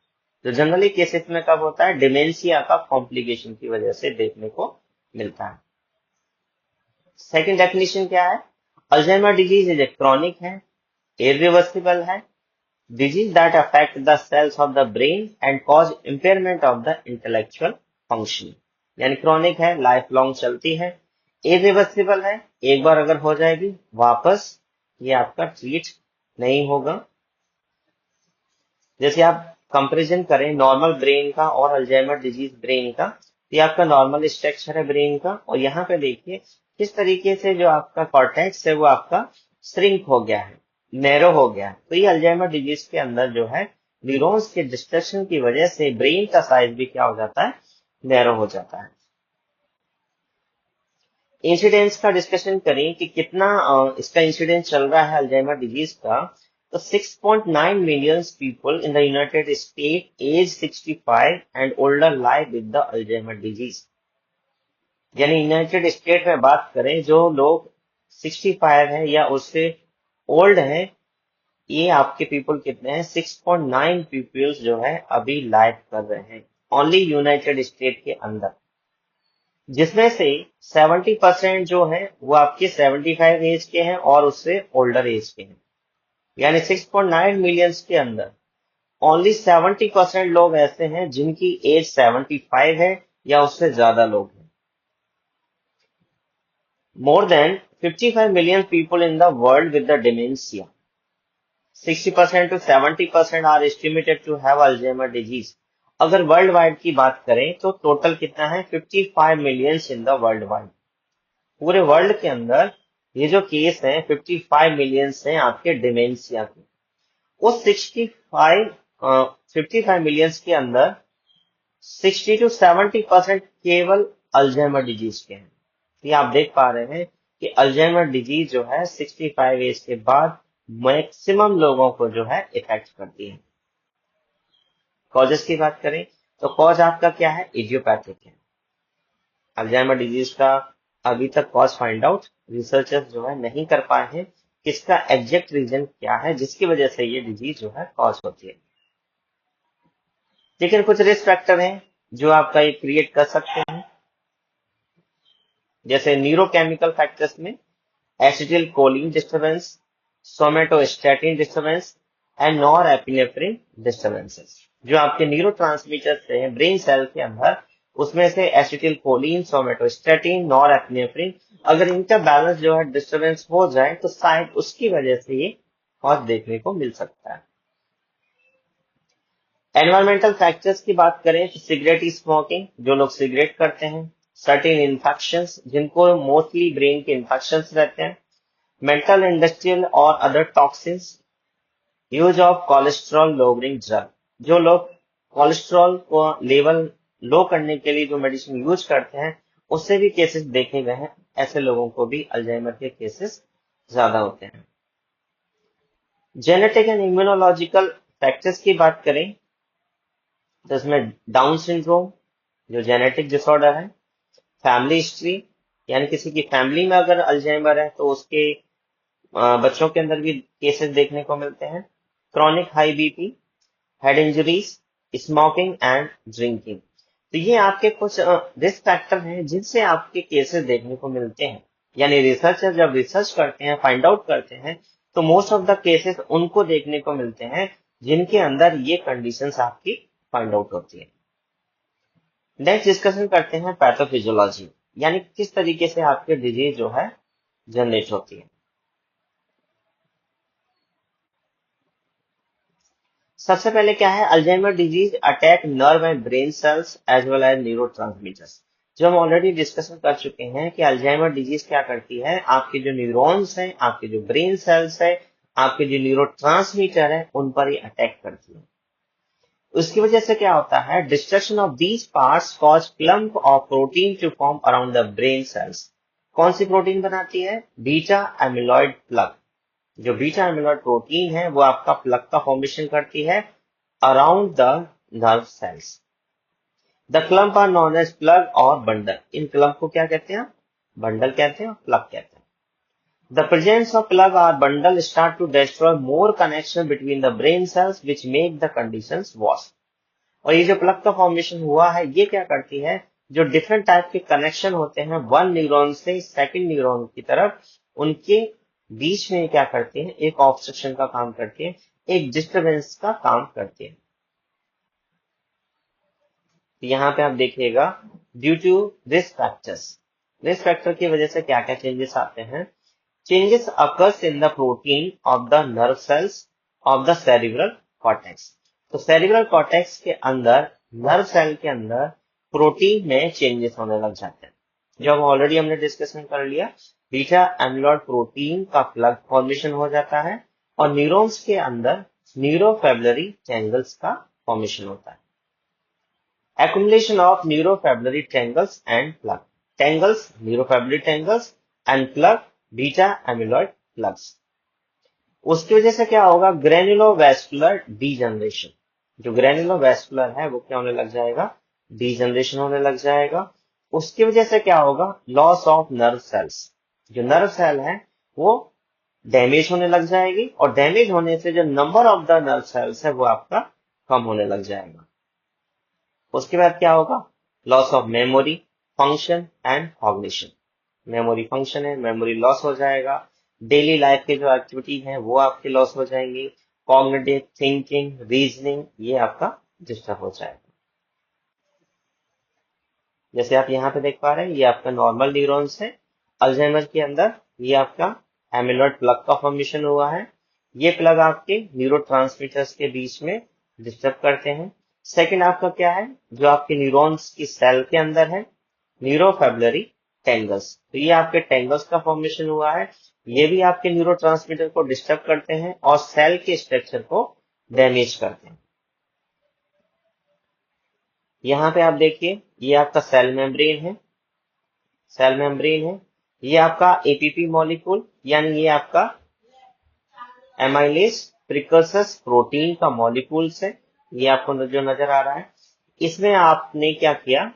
तो जनरली केसेस में कब होता है? डिमेंशिया का कॉम्प्लिकेशन की वजह से देखने को मिलता है। सेकंड डेफिनेशन क्या है? Alzheimer disease is a chronic है, इरिवर्सिबल है, disease that affect the cells of the brain and cause impairment of the intellectual functioning। यानी क्रॉनिक है, लाइफ लॉन्ग चलती है, इरिवर्सिबल है, एक बार अगर हो जाएगी वापस ये आपका ट्रीट नहीं होगा। जैसे आप कंपैरिजन करें नॉर्मल ब्रेन का और अल्जाइमर डिजीज ब्रेन का, तो ये आपका नॉर्मल स्ट्रक्चर है ब्रेन का, और यहाँ पे देखिए किस तरीके से जो आपका कॉर्टेक्स है वो आपका श्रिंक हो गया है, नैरो हो गया है। तो ये अल्जाइमर डिजीज के अंदर जो है न्यूरॉन्स के डिस्ट्रक्शन की वजह से ब्रेन का साइज भी क्या हो जाता है? नैरो हो जाता है। इंसिडेंस का डिस्कशन करें कि कितना इसका इंसिडेंस चल रहा है अल्जाइमर डिजीज का, तो 6.9 million people in the United State age 65 and older live with the Alzheimer disease. यानी यूनाइटेड स्टेट में बात करें जो लोग 65 है या उससे ओल्ड है, ये आपके पीपल कितने हैं? 6.9 पीपल्स जो है अभी लाइव कर रहे हैं ओनली यूनाइटेड स्टेट के अंदर, जिसमें से 70% जो है वो आपके 75 एज के हैं और उससे ओल्डर एज के हैं। यानी 6.9 मिलियंस के अंदर ओनली 70% लोग ऐसे हैं जिनकी एज 75 है या उससे ज्यादा लोग हैं। More than 55 million people in the world with the dementia, 60% to 70% are estimated to have Alzheimer disease. अगर वर्ल्ड वाइड की बात करें तो टोटल कितना है? 55 millions in the world wide. पूरे वर्ल्ड के अंदर ये जो केस है 55 मिलियंस हैं आपके डिमेंशिया के। उस 55 मिलियंस के अंदर 60 to 70% केवल अल्जाइमर डिजीज के हैं। ये आप देख पा रहे हैं कि अल्जाइमर डिजीज जो है 65 एज के बाद मैक्सिमम लोगों को जो है इफेक्ट करती है। कॉजेस की बात करें तो कॉज आपका क्या है? इडियोपैथिक है। अल्जाइमर डिजीज का अभी तक कॉज फाइंड आउट रिसर्चर्स जो है नहीं कर पाए हैं, किसका एग्जैक्ट रीजन क्या है जिसकी वजह से ये डिजीज जो है कॉज होती है। लेकिन कुछ रिस्क फैक्टर हैं जो आपका ये क्रिएट कर सकते हैं, जैसे न्यूरोकेमिकल फैक्टर्स में acetylcholine disturbance, somatostatin disturbance and norepinephrine disturbances. जो आपके न्यूरोट्रांसमीटर्स हैं ब्रेन सेल के अंदर, उसमें से acetylcholine, somatostatin, norepinephrine, अगर इनका बैलेंस जो है डिस्टर्बेंस हो जाए तो शायद उसकी वजह से ये कॉज देखने को मिल सकता है। एनवायरमेंटल फैक्टर्स की बात करें तो सिगरेट स्मोकिंग, जो लोग सिगरेट करते हैं, सर्टेन इन्फेक्शंस जिनको मोस्टली ब्रेन के इन्फेक्शंस रहते हैं, मेंटल, इंडस्ट्रियल और other toxins, use of cholesterol lowering drug, जो लोग कोलेस्ट्रॉल को लेवल लो करने के लिए जो मेडिसिन यूज करते हैं उससे भी केसेस देखे गए हैं। ऐसे लोगों को भी अल्जाइमर के केसेस ज्यादा होते हैं। जेनेटिक एंड इम्यूनोलॉजिकल फैक्टर्स की बात करें तो इसमें डाउन सिंड्रोम जो जेनेटिक डिसऑर्डर है, फैमिली हिस्ट्री यानी किसी की फैमिली में अगर अल्जाइमर है तो उसके बच्चों के अंदर भी केसेस देखने को मिलते हैं, chronic high BP, head injuries, smoking and drinking. तो ये आपके कुछ रिस्क फैक्टर हैं जिनसे आपके केसेस देखने को मिलते हैं। यानी रिसर्चर जब रिसर्च करते हैं, फाइंड आउट करते हैं, तो मोस्ट ऑफ द केसेस उनको देखने को मिलते हैं जिनके अंदर ये कंडीशंस आपकी फाइंड आउट होती है। नेक्स्ट डिस्कशन करते हैं पैथोफिजियोलॉजी, यानी किस तरीके से आपके डिजीज जो है जनरेट होती है। सबसे पहले क्या है? Alzheimer disease attack nerve and brain cells as well as neurotransmitters. जो हम ऑलरेडी डिस्कशन कर चुके हैं कि अल्जाइमर डिजीज क्या करती है, आपके जो न्यूरॉन्स हैं, आपके जो ब्रेन सेल्स है, आपके जो न्यूरोट्रांसमीटर है, उन पर ये अटैक करती है। उसकी वजह से क्या होता है, destruction of these parts cause clump of protein to form around the brain cells. कौन सी प्रोटीन बनाती है, बीटा एमिलॉइड प्लग। जो बीटा एमिलॉइड प्रोटीन है वो आपका प्लग का फॉर्मेशन करती है around the nerve cells. The clump are known as plug और बंडल। इन क्लम्प को क्या कहते हैं, बंडल कहते हैं और प्लग कहते हैं। The presence of plug or bundle start to destroy more connection between the brain cells which make the conditions worse। और ये जो प्लग का फॉर्मेशन हुआ है ये क्या करती है, जो डिफरेंट टाइप के कनेक्शन होते हैं वन न्यूरॉन से सेकंड न्यूरॉन की तरफ, उनके बीच में क्या करती है, एक ऑब्स्ट्रक्शन का काम करती है, एक डिस्टरबेंस का काम करती है। यहाँ पे आप देखिएगा, due to risk factors, risk factor की वजह से क्या क्या चेंजेस आते हैं। Changes occurs in the protein of the nerve cells of the cerebral cortex। तो cerebral cortex के अंदर, नर्व सेल के अंदर प्रोटीन में चेंजेस होने लग जाते हैं, जो हम ऑलरेडी हमने डिस्कशन कर लिया। बीटा एमिलॉइड प्रोटीन का प्लग फॉर्मेशन हो जाता है और न्यूरॉन्स के अंदर न्यूरोफिब्रिलरी टेंगल्स का फॉर्मेशन होता है। Accumulation of neurofibrillary tangles and plug। Tangles, neurofibrillary tangles and plug, beta amyloid plugs. उसकी वजह से क्या होगा, ग्रेनुलोवैस्कुलर डीजनरेशन। जो ग्रेनुलोवैस्कुलर है वो क्या होने लग जाएगा, डीजनरेशन होने लग जाएगा। उसकी वजह से क्या होगा, लॉस ऑफ नर्व सेल्स। जो नर्व सेल है वो डैमेज होने लग जाएगी और डैमेज होने से जो number of the nerve sales है वो आपका कम होने लग जाएगा। उसके बाद क्या होगा, loss of memory, function and cognition. Memory function है, मेमोरी लॉस हो जाएगा। डेली लाइफ के जो एक्टिविटी है वो आपके लॉस हो जाएंगी। कॉग्निटिव थिंकिंग, रीजनिंग, ये आपका डिस्टर्ब हो जाएगा। जैसे आप यहाँ पे देख पा रहे हैं, ये आपका नॉर्मल न्यूरॉन्स है। अल्जाइमर के अंदर ये आपका एमिलॉइड प्लग का फॉर्मेशन हुआ है। ये प्लग आपके न्यूरोट्रांसमीटर्स के बीच में डिस्टर्ब करते हैं। सेकंड आपका क्या है, जो आपके न्यूरॉन्स की सेल के अंदर है, न्यूरोफिब्रिलरी टेंगल्स। तो ये आपके टेंगल्स का फॉर्मेशन हुआ है। ये भी आपके न्यूरोट्रांसमीटर को डिस्टर्ब करते हैं और सेल के स्ट्रक्चर को डैमेज करते हैं। यहाँ पे आप देखिए, ये आपका सेल मेम्ब्रेन है, सेल मेम्ब्रेन है। ये आपका एपीपी मॉलिक्यूल, यानी ये आपका एमाइलेज प्रिकर्सर्स प्रोटीन का मॉलिक्यूल्स है। ये आपको जो नजर आ रहा है, इसमें आपने क्या किया,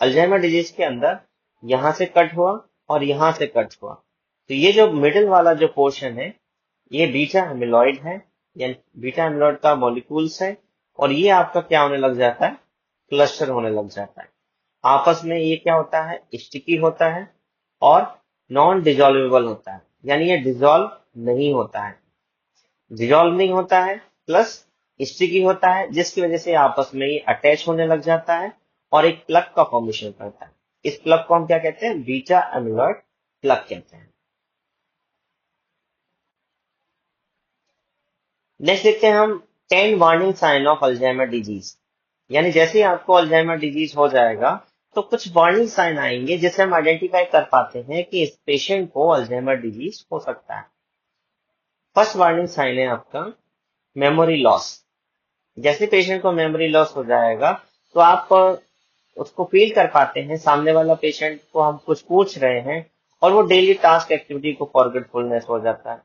अल्जाइमर डिजीज के अंदर यहां से कट हुआ और यहां से कट हुआ। तो ये जो मिडिल वाला जो पोर्शन है ये बीटा एमिलॉइड है, यानी बीटा एमिलॉइड का मॉलिक्यूल्स है। और ये आपका क्या होने लग जाता है, क्लस्टर होने लग जाता है। आपस में ये क्या होता है, स्टिकी होता है और नॉन डिजॉल्वेबल होता है, यानी ये डिजॉल्व नहीं होता है, डिजॉल्व नहीं होता है, प्लस स्टिकी होता है, जिसकी वजह से आपस में ये अटैच होने लग जाता है और एक प्लग का फॉर्मेशन करता है। इस प्लग को हम क्या कहते हैं, बीटा एमिलॉइड प्लग कहते हैं। नेक्स्ट देखते हैं हम 10 warning sign of Alzheimer disease. यानी जैसे ही आपको अल्जाइमर डिजीज हो जाएगा तो कुछ वार्निंग साइन आएंगे जिससे हम आइडेंटिफाई कर पाते हैं कि इस पेशेंट को अल्जाइमर डिजीज हो सकता है। फर्स्ट वार्निंग साइन है आपका मेमोरी लॉस। जैसे पेशेंट को मेमोरी लॉस हो जाएगा तो आप उसको फील कर पाते हैं, सामने वाला पेशेंट को हम कुछ पूछ रहे हैं और वो डेली टास्क एक्टिविटी को फॉरगेटफुलनेस हो जाता है।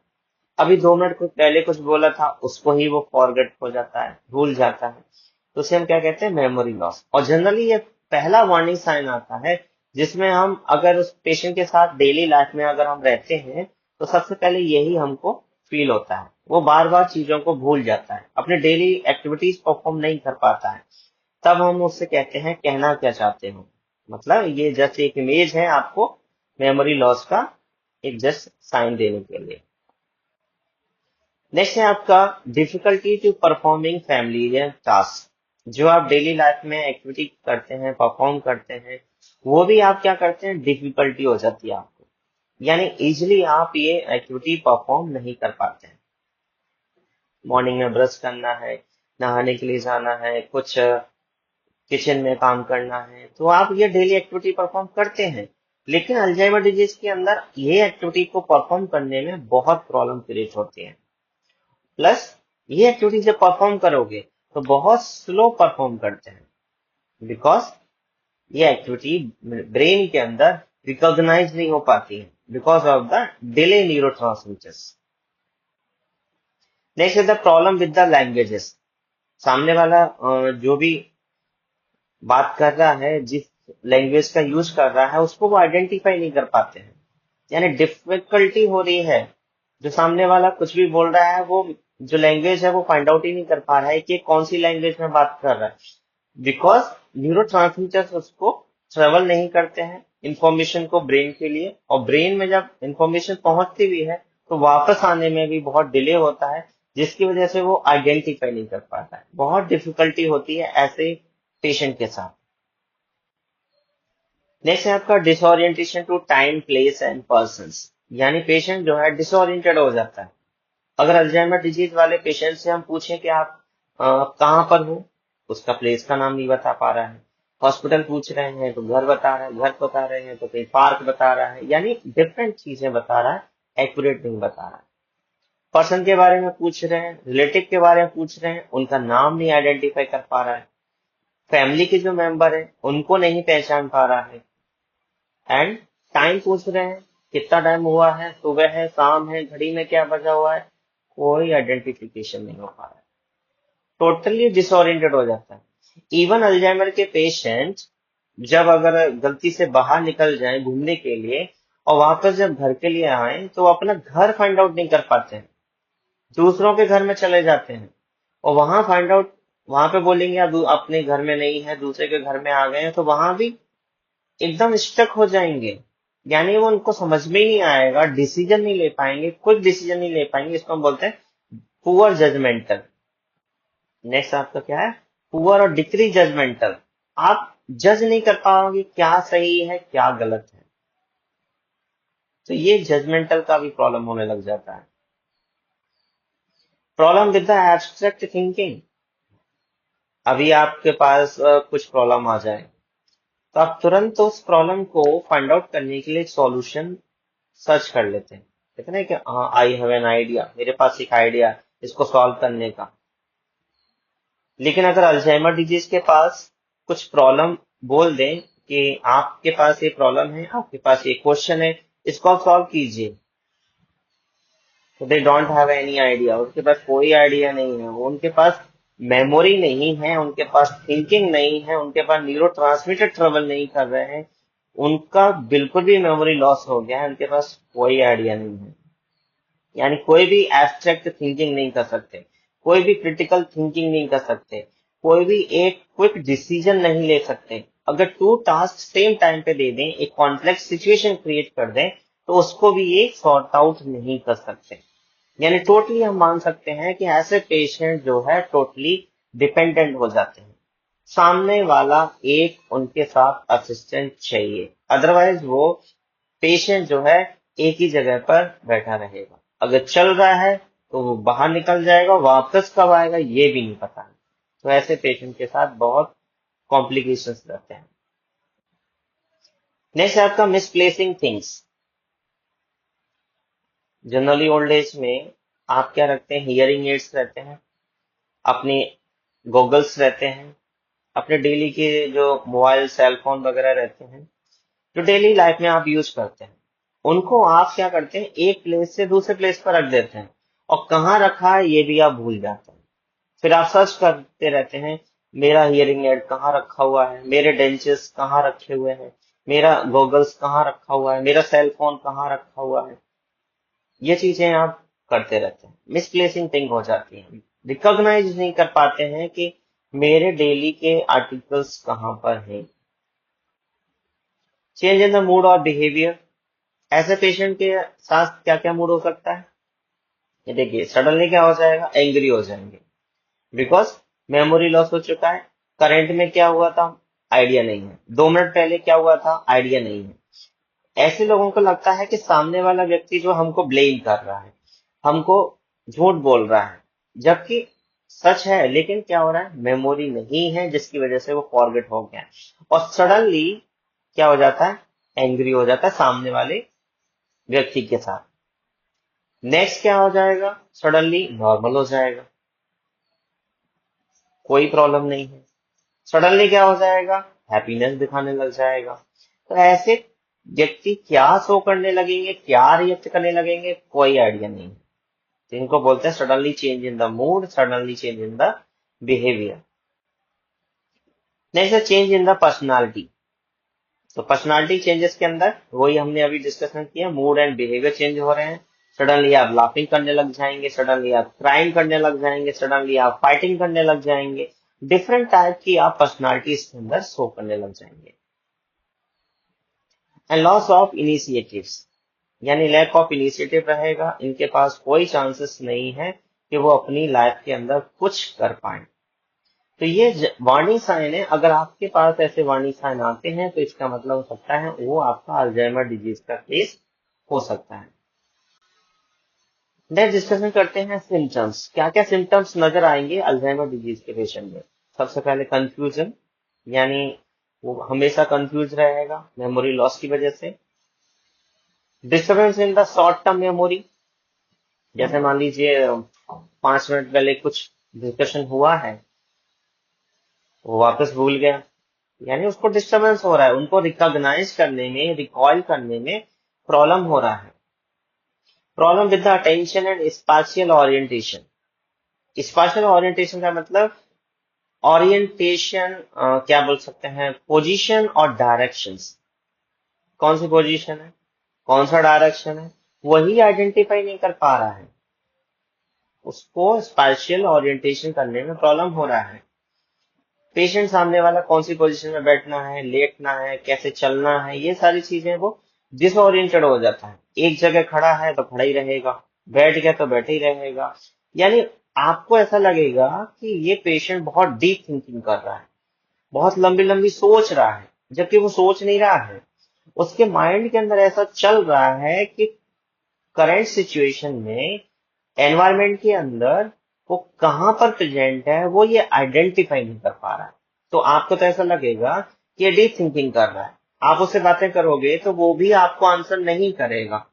अभी 2 मिनट कुछ पहले कुछ बोला था उसको ही वो फॉरगेट हो जाता है, भूल जाता है। तो उसे हम क्या कहते हैं, मेमोरी लॉस। और जनरली ये पहला वार्निंग साइन आता है जिसमें हम अगर उस पेशेंट के साथ डेली लाइफ में अगर हम रहते हैं तो सबसे पहले यही हमको फील होता है। वो बार बार चीजों को भूल जाता है, अपने डेली एक्टिविटीज परफॉर्म नहीं कर पाता है। तब हम उससे कहते हैं कहना क्या चाहते हो, मतलब ये जस्ट एक इमेज है आपको मेमोरी लॉस का, एक जस्ट साइन देने के लिए। नेक्स्ट है आपका difficulty to performing familiar task. जो आप डेली लाइफ में एक्टिविटी करते हैं, परफॉर्म करते हैं, वो भी आप क्या करते हैं, डिफिकल्टी हो जाती है आपको, यानी इजिली आप ये एक्टिविटी परफॉर्म नहीं कर पाते हैं। मॉर्निंग में ब्रश करना है, नहाने के लिए जाना है, कुछ किचन में काम करना है, तो आप ये डेली एक्टिविटी परफॉर्म करते हैं। लेकिन अल्जाइमर डिजीज के अंदर ये एक्टिविटी को परफॉर्म करने में बहुत प्रॉब्लम क्रिएट होती है। प्लस ये एक्टिविटी जब परफॉर्म करोगे तो बहुत स्लो परफॉर्म करते हैं, बिकॉज ये एक्टिविटी ब्रेन के अंदर रिकॉग्नाइज नहीं हो पाती है because of the delay neurotransmitters. Next is the problem with the languages. सामने वाला जो भी बात कर रहा है, जिस लैंग्वेज का यूज कर रहा है, उसको वो आइडेंटिफाई नहीं कर पाते हैं, यानी डिफिकल्टी हो रही है। जो सामने वाला कुछ भी बोल रहा है, वो जो लैंग्वेज है वो फाइंड आउट ही नहीं कर पा रहा है कि कौन सी लैंग्वेज में बात कर रहा है, बिकॉज न्यूरो ट्रांसमीटर्स उसको ट्रेवल नहीं करते हैं इंफॉर्मेशन को ब्रेन के लिए, और ब्रेन में जब इंफॉर्मेशन पहुंचती भी है तो वापस आने में भी बहुत डिले होता है, जिसकी वजह से वो आइडेंटिफाई नहीं कर पाता है। बहुत डिफिकल्टी होती है ऐसे पेशेंट के साथ। नेक्स्ट है आपका disorientation to time, place and persons, यानी पेशेंट जो है डिसोरिएंटेड हो जाता है। अगर अल्जाइमर डिजीज वाले पेशेंट से हम पूछें कि आप कहाँ पर हो, उसका प्लेस का नाम नहीं बता पा रहा है। हॉस्पिटल पूछ रहे हैं तो घर बता रहा है, घर बता रहे हैं तो कहीं पार्क बता रहा है, यानी डिफरेंट चीजें बता रहा है, एक्यूरेट नहीं बता रहा है। पर्सन के बारे में पूछ रहे हैं, रिलेटिव के बारे में पूछ रहे हैं, उनका नाम नहीं आइडेंटिफाई कर पा रहा है। फैमिली के जो मेंबर है उनको नहीं पहचान पा रहा है। एंड टाइम पूछ रहे हैं, कितना टाइम हुआ है, सुबह है, शाम है, घड़ी में क्या बजा हुआ है, कोई आइडेंटिफिकेशन नहीं हो पा रहा है। टोटली डिसोरिएंटेड हो जाता है। इवन अल्जाइमर के पेशेंट जब अगर गलती से बाहर निकल जाए घूमने के लिए और वापस जब घर के लिए आए तो वो अपना घर फाइंड आउट नहीं कर पाते हैं, दूसरों के घर में चले जाते हैं और वहां फाइंड आउट, वहां पे बोलेंगे आप अपने घर में नहीं है, दूसरे के घर में आ गए हैं, तो वहां भी एकदम स्टक हो जाएंगे, यानी वो उनको समझ में ही नहीं आएगा, डिसीजन नहीं ले पाएंगे, क्विक डिसीजन नहीं ले पाएंगे। इसको हम बोलते हैं पुअर जजमेंटल। नेक्स्ट आपका क्या है, पुअर और डिक्री जजमेंटल। आप जज नहीं कर पाओगे क्या सही है क्या गलत है, तो ये जजमेंटल का भी प्रॉब्लम होने लग जाता है। Problem with the abstract thinking. अभी आपके पास कुछ प्रॉब्लम आ जाए तो आप तुरंत उस प्रॉब्लम को फाइंड आउट करने के लिए एक सॉल्यूशन सर्च कर लेते हैं, कहते हैं कि हाँ आई हैव एन आइडिया, मेरे पास एक आइडिया है इसको सॉल्व करने का। लेकिन अगर अल्जाइमर डिजीज के पास कुछ प्रॉब्लम बोल दें कि आपके पास ये प्रॉब्लम है, आपके पास ये क्वेश्चन है, इसको आप सॉल्व कीजिए, तो they don't have any idea, उनके पास कोई आइडिया नहीं है, उनके पास मेमोरी नहीं है, उनके पास थिंकिंग नहीं है, उनके पास न्यूरो ट्रांसमीटर ट्रेवल नहीं कर रहे हैं, उनका बिल्कुल भी मेमोरी लॉस हो गया है, उनके पास कोई आइडिया नहीं है, यानी कोई भी एब्स्ट्रैक्ट थिंकिंग नहीं कर सकते, कोई भी क्रिटिकल थिंकिंग नहीं कर सकते, कोई भी एक क्विक डिसीजन नहीं ले सकते। अगर टू टास्क सेम टाइम पे दे दें, एक कॉम्प्लेक्स सिचुएशन क्रिएट कर दें, तो उसको भी ये सॉर्ट आउट नहीं कर सकते। यानी टोटली हम मान सकते हैं कि ऐसे पेशेंट जो है टोटली डिपेंडेंट हो जाते हैं, सामने वाला एक उनके साथ असिस्टेंट चाहिए, अदरवाइज वो पेशेंट जो है एक ही जगह पर बैठा रहेगा। अगर चल रहा है तो वो बाहर निकल जाएगा, वापस कब आएगा ये भी नहीं पता है। तो ऐसे पेशेंट के साथ बहुत कॉम्प्लिकेशंस रहते हैं। नेक्स्ट है आपका misplacing things. Generally old age में आप क्या रखते हैं, हियरिंग एड्स रहते हैं, अपने गॉगल्स रहते हैं, अपने डेली के जो मोबाइल सेल फोन वगैरह रहते हैं, जो डेली लाइफ में आप यूज करते हैं, उनको आप क्या करते हैं, एक प्लेस से दूसरे प्लेस पर रख देते हैं और कहाँ रखा है ये भी आप भूल जाते हैं। फिर आप सर्च करते रहते हैं, मेरा हियरिंग एड कहाँ रखा हुआ है, मेरे डेंचेस कहाँ रखे हुए हैं, मेरा गॉगल्स कहाँ रखा हुआ है, मेरा सेल फोन कहाँ रखा हुआ है। ये चीजें आप करते रहते हैं, मिसप्लेसिंग थिंग हो जाती है, रिकॉग्नाइज नहीं कर पाते हैं कि मेरे डेली के आर्टिकल्स कहाँ पर हैं। चेंज इन द मूड और बिहेवियर। ऐसे पेशेंट के साथ क्या क्या मूड हो सकता है, ये देखिए, सडनली क्या हो जाएगा, एंग्री हो जाएंगे, बिकॉज मेमोरी लॉस हो चुका है। करंट में क्या हुआ था आइडिया नहीं है, 2 मिनट पहले क्या हुआ था आइडिया नहीं है। ऐसे लोगों को लगता है कि सामने वाला व्यक्ति जो हमको ब्लेम कर रहा है, हमको झूठ बोल रहा है, जबकि सच है, लेकिन क्या हो रहा है, मेमोरी नहीं है जिसकी वजह से वो फॉरगेट हो गया है। और सडनली क्या हो जाता है, एंग्री हो जाता है सामने वाले व्यक्ति के साथ। नेक्स्ट क्या हो जाएगा, सडनली नॉर्मल हो जाएगा, कोई प्रॉब्लम नहीं है। सडनली क्या हो जाएगा, हैप्पीनेस दिखाने लग जाएगा। तो ऐसे व्यक्ति क्या शो करने लगेंगे, क्या रिएक्ट करने लगेंगे, कोई आइडिया नहीं है। तो इनको बोलते हैं suddenly change in the mood, suddenly change in the behaviour. Next है चेंज इन द पर्सनालिटी। तो पर्सनालिटी चेंजेस के अंदर वही हमने अभी डिस्कशन किया, मूड एंड बिहेवियर चेंज हो रहे हैं। सडनली आप लाफिंग करने लग जाएंगे, सडनली आप क्राइम करने लग जाएंगे, सडनली आप फाइटिंग करने लग जाएंगे। डिफरेंट टाइप की आप पर्सनालिटी इसके अंदर शो करने लग जाएंगे। एंड लॉस ऑफ इनिशिएटिव्स, यानी लैक ऑफ इनिशिएटिव रहेगा, इनके पास कोई चांसेस नहीं है कि वो अपनी लाइफ के अंदर कुछ कर पाए। तो ये वार्निंग साइन है। अगर आपके पास ऐसे वार्निंग साइन आते हैं तो इसका मतलब हो सकता है वो आपका अल्जाइमर डिजीज का केस हो सकता है। नेक्स्ट डिस्कशन करते हैं सिम्टम्स। क्या क्या सिम्टम्स नजर आएंगे अल्जाइमर डिजीज के पेशेंट में। सबसे पहले कंफ्यूजन, यानी वो हमेशा कंफ्यूज रहेगा मेमोरी लॉस की वजह से। Disturbance in the short term memory, जैसे मान लीजिए 5 मिनट पहले कुछ डिस्कशन हुआ है, वो वापस भूल गया, यानी उसको डिस्टरबेंस हो रहा है, उनको रिकॉग्नाइज करने में, रिकॉल करने में प्रॉब्लम हो रहा है। Problem with the attention and spatial orientation. Spatial orientation का मतलब ओरिएंटेशन, क्या बोल सकते हैं, पोजीशन और डायरेक्शंस। कौन सी पोजीशन है, कौन सा डायरेक्शन है, वही आइडेंटिफाई नहीं कर पा रहा है, उसको स्पाशियल ओरिएंटेशन करने में प्रॉब्लम हो रहा है। पेशेंट सामने वाला कौन सी पोजीशन में बैठना है, लेटना है, कैसे चलना है, ये सारी चीजें वो डिसओरिएंटेड हो जाता है। एक जगह खड़ा है तो खड़ा ही रहेगा, बैठ गया तो बैठे ही रहेगा। यानी आपको ऐसा लगेगा कि ये पेशेंट बहुत डीप थिंकिंग कर रहा है, बहुत लंबी लंबी सोच रहा है, जबकि वो सोच नहीं रहा है। उसके माइंड के अंदर ऐसा चल रहा है कि करंट सिचुएशन में, एनवायरमेंट के अंदर वो कहाँ पर प्रेजेंट है वो ये आइडेंटिफाई नहीं कर पा रहा है। तो आपको तो ऐसा लगेगा कि ये डीप थिंकिंग कर रहा है। आप उससे बातें करोगे तो वो भी आपको आंसर नहीं करेगा,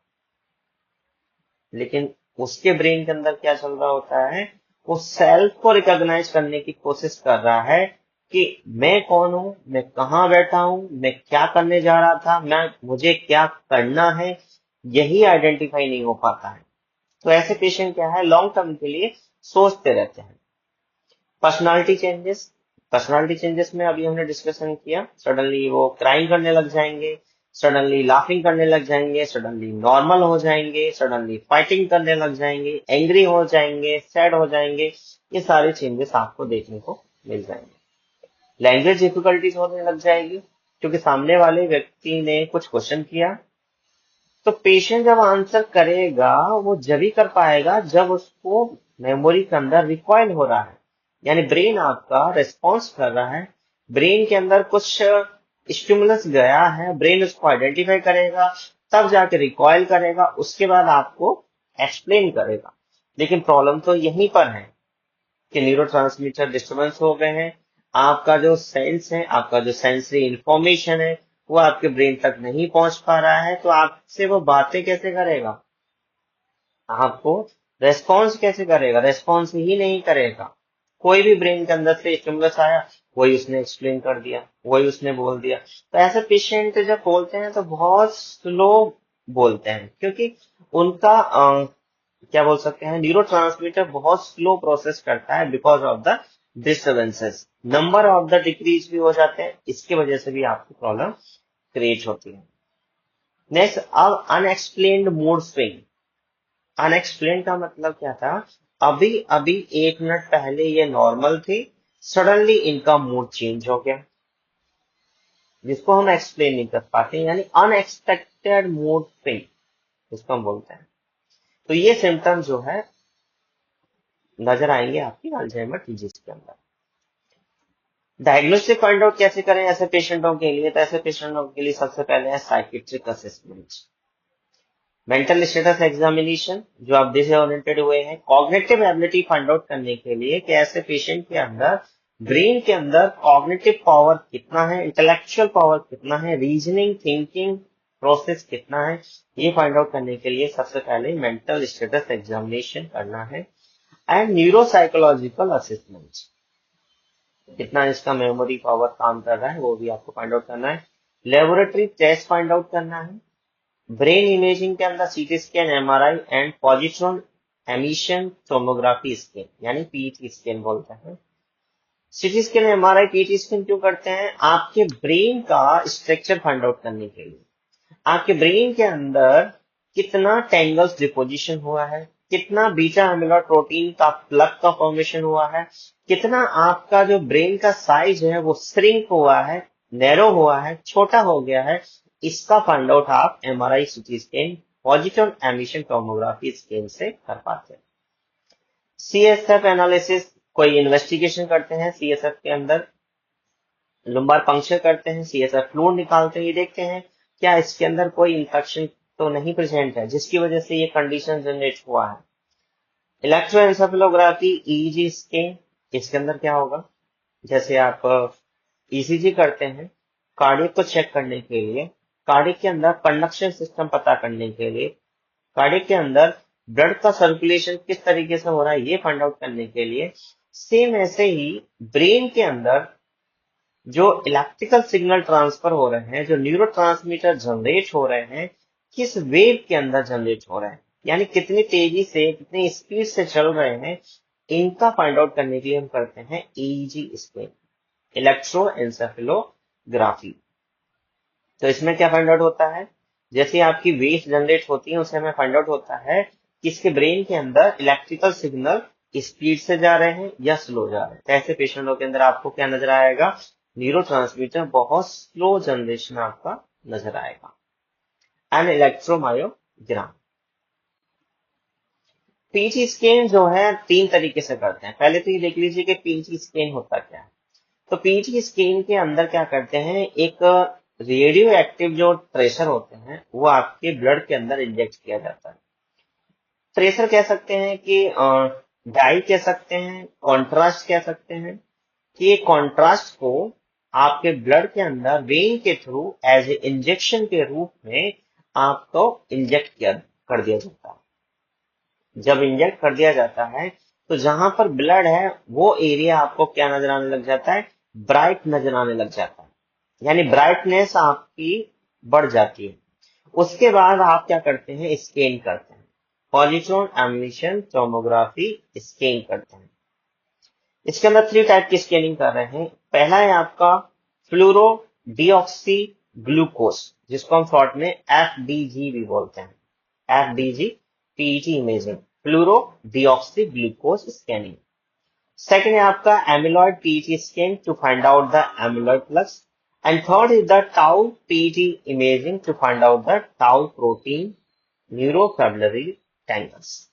लेकिन उसके ब्रेन के अंदर क्या चल रहा होता है, वो सेल्फ को रिकॉग्नाइज करने की कोशिश कर रहा है कि मैं कौन हूं, मैं कहाँ बैठा हूं, मैं क्या करने जा रहा था, मुझे क्या करना है, यही आइडेंटिफाई नहीं हो पाता है। तो ऐसे पेशेंट क्या है, लॉन्ग टर्म के लिए सोचते रहते हैं। Personality changes. पर्सनालिटी चेंजेस में अभी हमने डिस्कशन किया, सडनली वो क्राइम करने लग जाएंगे, सडनली लाफिंग करने लग जाएंगे, सडनली नॉर्मल हो जाएंगे, सडनली फाइटिंग करने लग जाएंगे, एंग्री हो जाएंगे, सैड हो जाएंगे। ये सारे चेंजेस आपको देखने को मिल जाएंगे। लैंग्वेज डिफिकल्टीज होने लग जाएगी, क्योंकि सामने वाले व्यक्ति ने कुछ क्वेश्चन किया, तो पेशेंट जब आंसर करेगा वो जब ही कर पाएगा जब उसको मेमोरी के अंदर रिकॉइल हो रहा है, यानी ब्रेन आपका रिस्पॉन्स कर रहा है, ब्रेन के अंदर कुछ स्टिमुलस गया है, ब्रेन उसको आइडेंटिफाई करेगा, तब जाके रिकॉइल करेगा, उसके बाद आपको एक्सप्लेन करेगा। लेकिन प्रॉब्लम तो यहीं पर है कि न्यूरोट्रांसमीटर डिस्टर्बेंस हो गए हैं, आपका जो सेंस है, आपका जो सेंसरी इंफॉर्मेशन है, वो आपके ब्रेन तक नहीं पहुंच पा रहा है, तो आपसे वो बातें कैसे करेगा, आपको रेस्पॉन्स कैसे करेगा, रेस्पॉन्स ही नहीं करेगा। कोई भी ब्रेन के अंदर से स्टिमुलस आया, वही उसने एक्सप्लेन कर दिया, वही उसने बोल दिया। तो ऐसे पेशेंट जब बोलते हैं तो बहुत स्लो बोलते हैं, क्योंकि उनका क्या बोल सकते हैं, न्यूरो ट्रांसमीटर बहुत स्लो प्रोसेस करता है because of the disturbances. Number of the decrease भी हो जाते हैं, इसकी वजह से भी आपको प्रॉब्लम क्रिएट होती है। नेक्स्ट, अब अनएक्सप्लेन्ड मूड स्विंग। अनएक्सप्लेन का मतलब क्या था, अभी अभी 1 मिनट पहले ये नॉर्मल थे, सडनली इनका मूड चेंज हो गया, जिसको हम एक्सप्लेन नहीं कर पाते, यानी अनएक्सपेक्टेड मूड स्विंग जिसको हम बोलते हैं। तो ये सिम्टम्स जो है नजर आएंगे आपकी अल्जाइमर डिजीज के अंदर। डायग्नोस्टिक फाइंड आउट कैसे करें ऐसे पेशेंटों के लिए, तो ऐसे पेशेंटों के लिए सबसे पहले है psychiatric assessment. Mental status examination जो आप दिस ओरिएंटेड हुए हैं, कॉग्निटिव एबिलिटी फाइंड आउट करने के लिए कि ऐसे पेशेंट के अंदर ब्रेन के अंदर कॉग्निटिव पावर कितना है, इंटेलेक्चुअल पावर कितना है, रीजनिंग थिंकिंग प्रोसेस कितना है, ये फाइंड आउट करने के लिए सबसे पहले मेंटल स्टेटस एग्जामिनेशन करना है। एंड न्यूरोसाइकोलॉजिकल असेसमेंट, कितना इसका मेमोरी पावर काम कर रहा है वो भी आपको फाइंड आउट करना है। लेबोरेटरी टेस्ट फाइंड आउट करना है। ब्रेन इमेजिंग के अंदर CT scan, MRI and positron emission tomography scan यानी पीटी स्कैन बोलते हैं। CT scan, MRI, PT scan क्यों करते हैं? आपके ब्रेन का स्ट्रक्चर फाइंड आउट करने के लिए, आपके ब्रेन के अंदर कितना टेंगल्स डिपोजिशन हुआ है, कितना बीटा एमिलॉइड प्रोटीन का प्लग का फॉर्मेशन हुआ है, कितना आपका जो ब्रेन का साइज है वो श्रिंक हुआ है, नैरो हुआ है, छोटा हो गया है, इसका फाइंड आउट आप MRI, CT scan, positron emission tomography scan से कर पाते हैं। सीएसएफ एनालिसिस, कोई इन्वेस्टिगेशन करते हैं सीएसएफ के अंदर, लुम्बार पंक्चर करते हैं, सीएसएफ फ्लूइड निकालते हैं, ये देखते हैं क्या इसके अंदर कोई इंफेक्शन तो नहीं प्रेजेंट है जिसकी वजह से ये कंडीशन जनरेट हुआ है। इलेक्ट्रोएंसेफेलोग्राफी, ईईजी स्कैन, इसके अंदर क्या होगा, जैसे आप ईसीजी करते हैं कार्डियक को चेक करने के लिए, कार्डियक के अंदर कंडक्शन सिस्टम पता करने के लिए, कार्डियक के अंदर ब्लड का सर्कुलेशन किस तरीके से हो रहा है ये फाइंड आउट करने के लिए, सेम ऐसे ही ब्रेन के अंदर जो इलेक्ट्रिकल सिग्नल ट्रांसफर हो रहे हैं, जो न्यूरोट्रांसमीटर जनरेट हो रहे हैं, किस वेव के अंदर जनरेट हो रहे हैं, यानी कितनी तेजी से, कितनी स्पीड से चल रहे हैं, इनका फाइंड आउट करने के लिए हम करते हैं ईईजी स्कैन, इलेक्ट्रोएंसेफेलोग्राफी। तो इसमें क्या फाइंड आउट होता है, जैसे आपकी वेव जनरेट होती है उसे हमें फाइंड आउट होता है कि इसके ब्रेन के अंदर इलेक्ट्रिकल सिग्नल स्पीड से जा रहे हैं या स्लो जा रहे हैं। तो ऐसे पेशेंटों के अंदर आपको क्या नजर आएगा, न्यूरोट्रांसमीटर बहुत स्लो जनरेशन आपका नजर आएगा। एंड इलेक्ट्रोमायोग्राम, पीटी स्कैन जो है 3 तरीके से करते हैं। पहले तो ये देख लीजिए कि पीटी स्कैन होता क्या है। तो पीटी स्कैन के अंदर क्या करते हैं, एक रेडियो एक्टिव जो ट्रेसर होते हैं वो आपके ब्लड के अंदर इंजेक्ट किया जाता है। ट्रेसर कह सकते हैं कि डाई कह सकते हैं, कॉन्ट्रास्ट कह सकते हैं, कि ये कॉन्ट्रास्ट को आपके ब्लड के अंदर वेन के थ्रू एज ए इंजेक्शन के रूप में आपको इंजेक्ट किया कर दिया जाता है। जब इंजेक्ट कर दिया जाता है तो जहां पर ब्लड है वो एरिया आपको क्या नजर आने लग जाता है, ब्राइट नजर आने लग जाता है, यानी ब्राइटनेस आपकी बढ़ जाती है। उसके बाद आप क्या करते हैं, स्कैन करते हैं, पॉजिट्रॉन एमिशन टोमोग्राफी स्कैन करते हैं। इसके अंदर 3 टाइप की स्कैनिंग कर रहे हैं। पहला है आपका फ्लूरो डीऑक्सी ग्लूकोज, जिसको हम शॉर्ट में एफडीजी भी बोलते हैं, FDG PET imaging, fluoro deoxy glucose scanning. Second है आपका amyloid PET scan to find out the amyloid plus, and third is the tau PET imaging to find out the tau protein neurofibrillary tangles.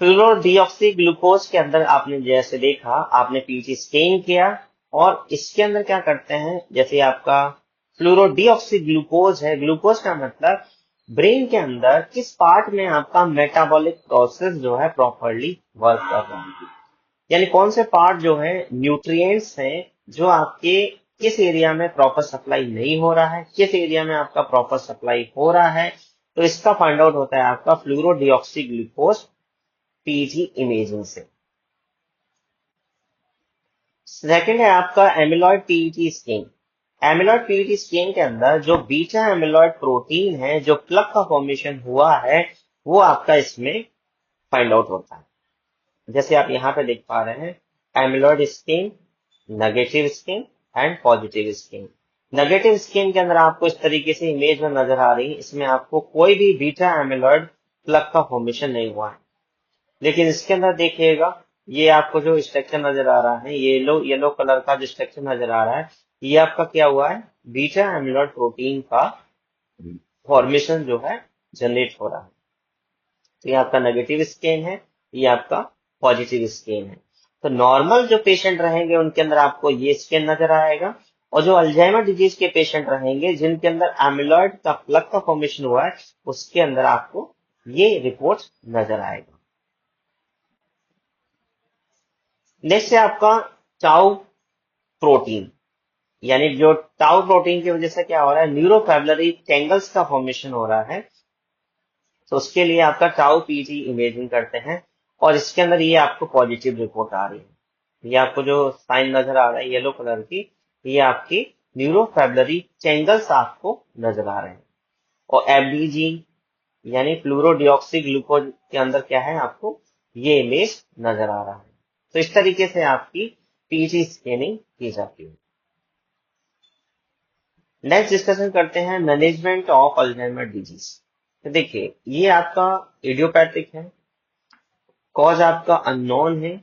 Fluorodeoxy glucose के अंदर आपने जैसे देखा, आपने PT scan किया और इसके अंदर क्या करते हैं, जैसे आपका फ्लोरोडीऑक्सी ग्लूकोज है, ग्लूकोज का मतलब ब्रेन के अंदर किस पार्ट में आपका मेटाबॉलिक प्रोसेस जो है प्रॉपरली वर्क कर रहा है, यानी कौन से पार्ट जो है न्यूट्रिएंट्स हैं जो आपके किस एरिया में प्रॉपर सप्लाई नहीं हो रहा है, किस एरिया में आपका प्रॉपर सप्लाई हो रहा है, तो इसका फाइंड आउट होता है आपका फ्लोरोडीऑक्सी ग्लूकोज पीटी इमेजिंग से। सेकंड है आपका amyloid PET scan. Amyloid PET scan के अंदर जो बीटा एमिलॉइड प्रोटीन है, जो प्लग का फॉर्मेशन हुआ है, वो आपका इसमें फाइंड आउट होता है। जैसे आप यहाँ पे देख पा रहे हैं, amyloid scan, negative scan and positive scan. Negative scan के अंदर आपको इस तरीके से इमेज में नजर आ रही है, इसमें आपको कोई भी बीटा एमिलॉइड प्लग का फॉर्मेशन नहीं हुआ है। लेकिन इसके अंदर देखिएगा, ये आपको जो स्ट्रक्चर नजर आ रहा है, येलो कलर का जो स्ट्रक्चर नजर आ रहा है, ये आपका क्या हुआ है, बीटा एमिलॉइड प्रोटीन का फॉर्मेशन जो है जनरेट हो रहा है। तो ये आपका नेगेटिव स्कैन है, ये आपका पॉजिटिव स्कैन है। तो नॉर्मल जो पेशेंट रहेंगे उनके अंदर आपको ये स्कैन नजर आएगा, और जो अल्जाइमर डिजीज के पेशेंट रहेंगे जिनके अंदर एमिलॉइड का प्लग का फॉर्मेशन हुआ है, उसके अंदर आपको ये रिपोर्ट नजर आएगा। नेक्स्ट है आपका टाउ प्रोटीन, यानी जो टाउ प्रोटीन की वजह से क्या हो रहा है, न्यूरोफाइब्रिलरी टेंगल्स का फॉर्मेशन हो रहा है। तो उसके लिए आपका टाउ पीटी इमेजिंग करते हैं और इसके अंदर ये आपको पॉजिटिव रिपोर्ट आ रही है। ये आपको जो साइन नजर आ रहा है येलो कलर की, ये आपकी न्यूरोफाइब्रिलरी टेंगल्स आपको नजर आ रहे हैं। और एफडीजी यानी फ्लूरोडिऑक्सी ग्लूकोज के अंदर क्या है, आपको ये इमेज नजर आ रहा है। तो इस तरीके से आपकी पीटी स्कैनिंग की जाती है। नेक्स्ट डिस्कशन करते हैं मैनेजमेंट ऑफ अल्जाइमर डिजीज। तो देखिए ये आपका इडियोपैथिक है, कॉज आपका अननोन है,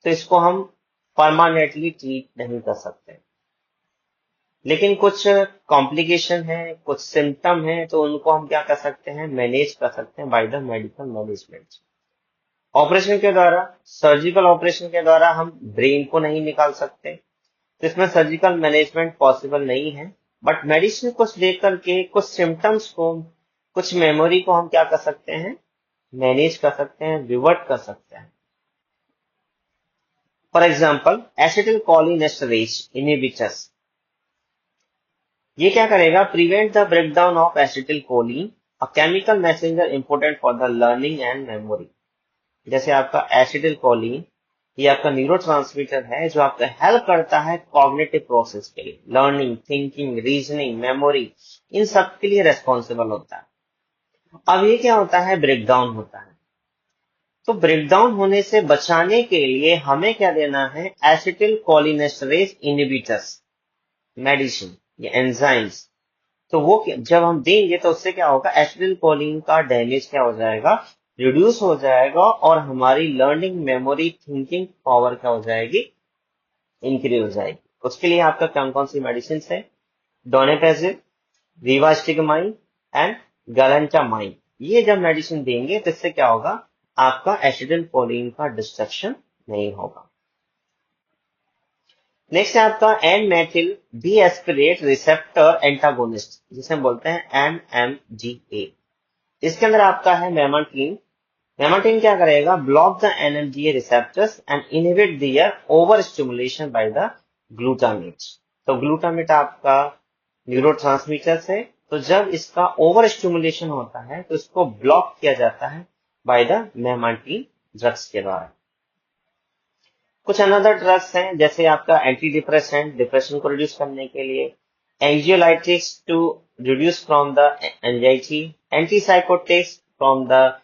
तो इसको हम परमानेंटली ट्रीट नहीं कर सकते। लेकिन कुछ कॉम्प्लिकेशन है, कुछ सिम्टम है, तो उनको हम क्या कर सकते हैं, मैनेज कर सकते हैं by the medical management. Operation के द्वारा, सर्जिकल ऑपरेशन के द्वारा हम ब्रेन को नहीं निकाल सकते, तो इसमें सर्जिकल मैनेजमेंट पॉसिबल नहीं है। बट मेडिसिन को लेकर के कुछ सिम्टम्स को, कुछ मेमोरी को हम क्या कर सकते हैं, मैनेज कर सकते हैं, रिवर्ट कर सकते हैं। For example acetylcholinesterase inhibitors, ये क्या करेगा, prevent the breakdown of acetylcholine, a chemical messenger important for the learning and memory. जैसे आपका एसिटिल कोलिन, ये आपका न्यूरोट्रांसमीटर है जो आपका हेल्प करता है कॉग्निटिव प्रोसेस के लिए, लर्निंग, थिंकिंग, रीजनिंग, मेमोरी, इन सब के लिए रेस्पॉन्सिबल होता है। अब ये क्या होता है, ब्रेकडाउन होता है। तो ब्रेकडाउन होने से बचाने के लिए हमें क्या देना है, एसिटिल कोलिनेस्टरेज इनहिबिटर्स मेडिसिन या एंजाइम्स। तो वो जब हम देंगे तो उससे क्या होगा, एसिटिल कोलिन का डैमेज क्या हो जाएगा, रिड्यूस हो जाएगा और हमारी लर्निंग, मेमोरी, थिंकिंग पावर क्या हो जाएगी, इंक्रीज हो जाएगी। उसके लिए आपका कौन कौन सी मेडिसिन है, डोनेपेजिल, रिवास्टिगमाइन एंड गैलेंटामाइन। ये जब मेडिसिन देंगे तो इससे क्या होगा, आपका एसिटिल कोलिन का डिस्ट्रक्शन नहीं होगा। नेक्स्ट है आपका N methyl D aspartate receptor antagonist, जिसे हम बोलते हैं NMDA। इसके अंदर आपका है मेमाटीन। मेमाटीन क्या करेगा, block the NMDA receptors and inhibit their overstimulation by the glutamate. तो ग्लूटामेट आपका न्यूरोट्रांसमीटर है, तो जब इसका ओवर स्टिमुलेशन होता है तो इसको ब्लॉक किया जाता है बाय द मेमाटीन ड्रग्स के द्वारा। कुछ अनदर ड्रग्स हैं, जैसे आपका एंटी डिप्रेसेंट, डिप्रेशन को रिड्यूस करने के लिए, anxiolytics to reduce from the anxiety, antipsychotics from the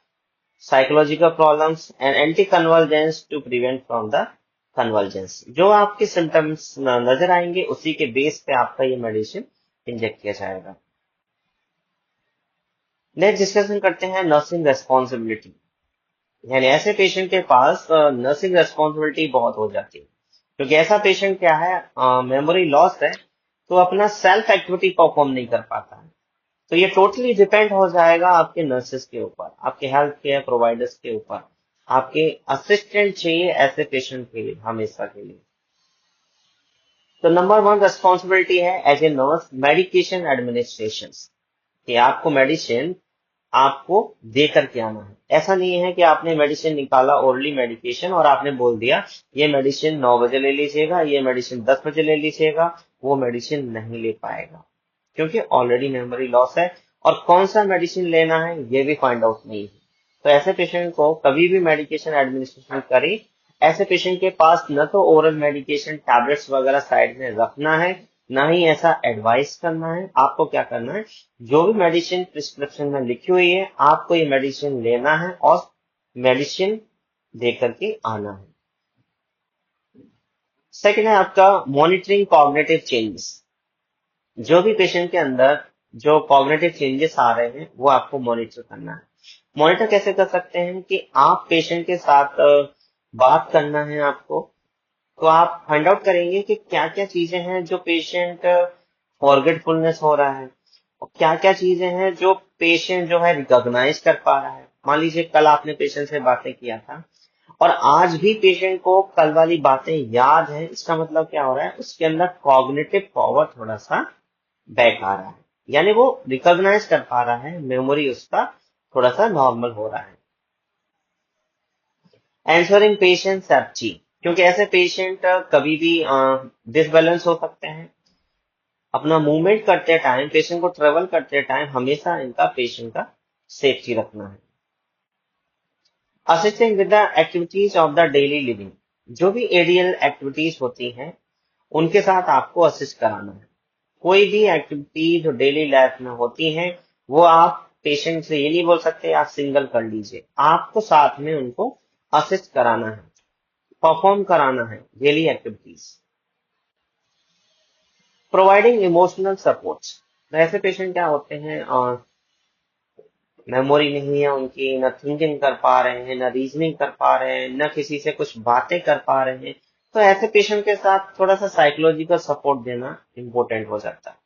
psychological problems and anti convergence to prevent from the convergence. जो आपके सिम्टम्स नजर आएंगे उसी के बेस पे आपका ये मेडिसिन इंजेक्ट किया जाएगा। नेक्स्ट डिस्कशन करते हैं नर्सिंग रेस्पॉन्सिबिलिटी, यानी ऐसे पेशेंट के पास नर्सिंग रेस्पॉन्सिबिलिटी बहुत हो जाती है, क्योंकि ऐसा पेशेंट क्या है, मेमोरी लॉस है, तो अपना सेल्फ एक्टिविटी परफॉर्म नहीं कर पाता है। तो ये टोटली डिपेंड हो जाएगा आपके नर्सेस के ऊपर, आपके हेल्थ केयर प्रोवाइडर्स के ऊपर। आपके असिस्टेंट चाहिए ऐसे पेशेंट के लिए हमेशा के लिए। तो नंबर 1 रेस्पॉन्सिबिलिटी है as a nurse, medication administration, कि आपको मेडिसिन आपको दे करके आना है। ऐसा नहीं है कि आपने मेडिसिन निकाला, ओरली मेडिकेशन, और आपने बोल दिया ये मेडिसिन 9 बजे ले लीजिएगा, ये मेडिसिन 10 बजे ले लीजिएगा, वो मेडिसिन नहीं ले पाएगा, क्योंकि ऑलरेडी मेमोरी लॉस है और कौन सा मेडिसिन लेना है ये भी फाइंड आउट नहीं है। तो ऐसे पेशेंट को कभी भी मेडिकेशन एडमिनिस्ट्रेशन करें, ऐसे पेशेंट के पास न तो ओरल मेडिकेशन टैबलेट्स वगैरह साइड में रखना है, ना ही ऐसा एडवाइस करना है। आपको क्या करना है, जो भी मेडिसिन प्रिस्क्रिप्शन में लिखी हुई है आपको ये मेडिसिन लेना है और मेडिसिन दे करके आना है। सेकेंड है आपका मॉनिटरिंग कॉग्निटिव चेंजेस। जो भी पेशेंट के अंदर जो कॉग्निटिव चेंजेस आ रहे हैं वो आपको मॉनिटर करना है। मॉनिटर कैसे कर सकते हैं कि आप पेशेंट के साथ बात करना है आपको, तो आप फाइंड आउट करेंगे कि क्या क्या चीजें हैं जो पेशेंट फॉरगेटफुलनेस हो रहा है और क्या क्या चीजें हैं जो पेशेंट जो है रिकॉग्नाइज कर पा रहा है। मान लीजिए कल आपने पेशेंट से बातें किया था, और आज भी पेशेंट को कल वाली बातें याद है, इसका मतलब क्या हो रहा है, उसके अंदर कॉग्निटिव पावर थोड़ा सा बैक आ रहा है, यानी वो रिकॉग्नाइज कर पा रहा है, मेमोरी उसका थोड़ा सा नॉर्मल हो रहा है। एंश्योरिंग पेशेंट सेफ्टी, क्योंकि ऐसे पेशेंट कभी भी डिसबैलेंस हो सकते हैं। अपना मूवमेंट करते टाइम, पेशेंट को ट्रेवल करते टाइम हमेशा इनका पेशेंट का सेफ्टी रखना है। Assisting with the activities of the daily living, जो भी एडीएल एक्टिविटीज होती हैं उनके साथ आपको असिस्ट कराना है। कोई भी एक्टिविटी जो डेली लाइफ में होती है वो आप पेशेंट से ये नहीं बोल सकते आप सिंगल कर लीजिए, आपको साथ में उनको असिस्ट कराना है, परफॉर्म कराना है daily activities. Providing emotional support, ऐसे पेशेंट क्या होते हैं और मेमोरी नहीं है उनकी, न थिंकिंग कर पा रहे हैं, न रीजनिंग कर पा रहे हैं, न किसी से कुछ बातें कर पा रहे हैं, तो ऐसे पेशेंट के साथ थोड़ा सा साइकोलॉजिकल सपोर्ट देना इम्पोर्टेंट हो जाता है,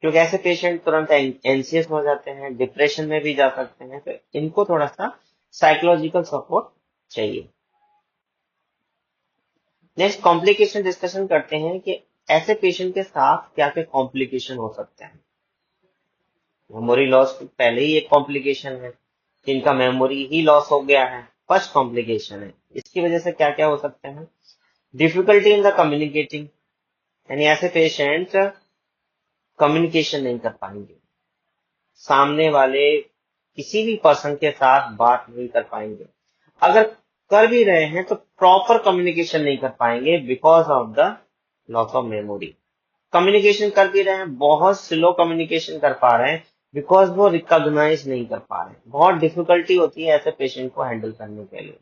क्योंकि ऐसे पेशेंट तुरंत एंसियस हो जाते हैं, डिप्रेशन में भी जा सकते हैं, तो इनको थोड़ा सा साइकोलॉजिकल सपोर्ट चाहिए। नेक्स्ट कॉम्प्लिकेशन डिस्कशन करते हैं कि ऐसे पेशेंट के साथ क्या क्या कॉम्प्लिकेशन हो सकते हैं। मेमोरी लॉस पहले ही एक कॉम्प्लिकेशन है कि इनका मेमोरी ही लॉस हो गया है, फर्स्ट कॉम्प्लिकेशन है। इसकी वजह से क्या क्या हो सकते हैं, डिफिकल्टी इन द कम्युनिकेटिंग, यानी ऐसे पेशेंट कम्युनिकेशन नहीं कर पाएंगे, सामने वाले किसी भी पर्सन के साथ बात नहीं कर पाएंगे, अगर कर भी रहे हैं तो प्रॉपर कम्युनिकेशन नहीं कर पाएंगे because of the loss of memory. Communication कर भी रहे हैं, बहुत स्लो कम्युनिकेशन कर पा रहे हैं बिकॉज वो रिकॉग्नाइज नहीं कर पा रहे हैं। बहुत डिफिकल्टी होती है ऐसे पेशेंट को हैंडल करने के लिए।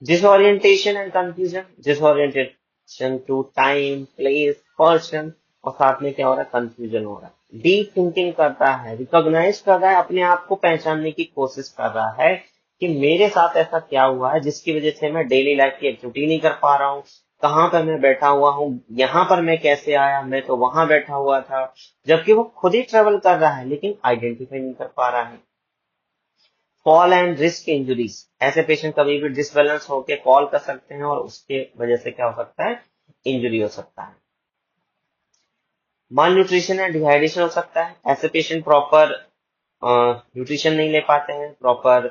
Disorientation and confusion, disorientation to time place person, और साथ में क्या हो रहा है, कंफ्यूजन हो रहा है। डीप थिंकिंग करता है, रिकॉग्नाइज कर रहा है, अपने आप को पहचानने की कोशिश कर रहा है कि मेरे साथ ऐसा क्या हुआ है जिसकी वजह से मैं डेली लाइफ की एक्टिविटी नहीं कर पा रहा हूँ, कहाँ पर मैं बैठा हुआ हूँ, यहाँ पर मैं कैसे आया, मैं तो वहां बैठा हुआ था, जबकि वो खुद ही ट्रेवल कर रहा है लेकिन आइडेंटिफाई नहीं कर पा रहा है। फॉल एंड रिस्क इंजुरीज, ऐसे पेशेंट कभी भी डिसबैलेंस होकर फॉल कर सकते हैं और उसके वजह से क्या हो सकता है, इंजरी हो सकता है। माल न्यूट्रिशन एंड डिहाइड्रेशन हो सकता है, ऐसे पेशेंट प्रॉपर न्यूट्रिशन नहीं ले पाते हैं, प्रॉपर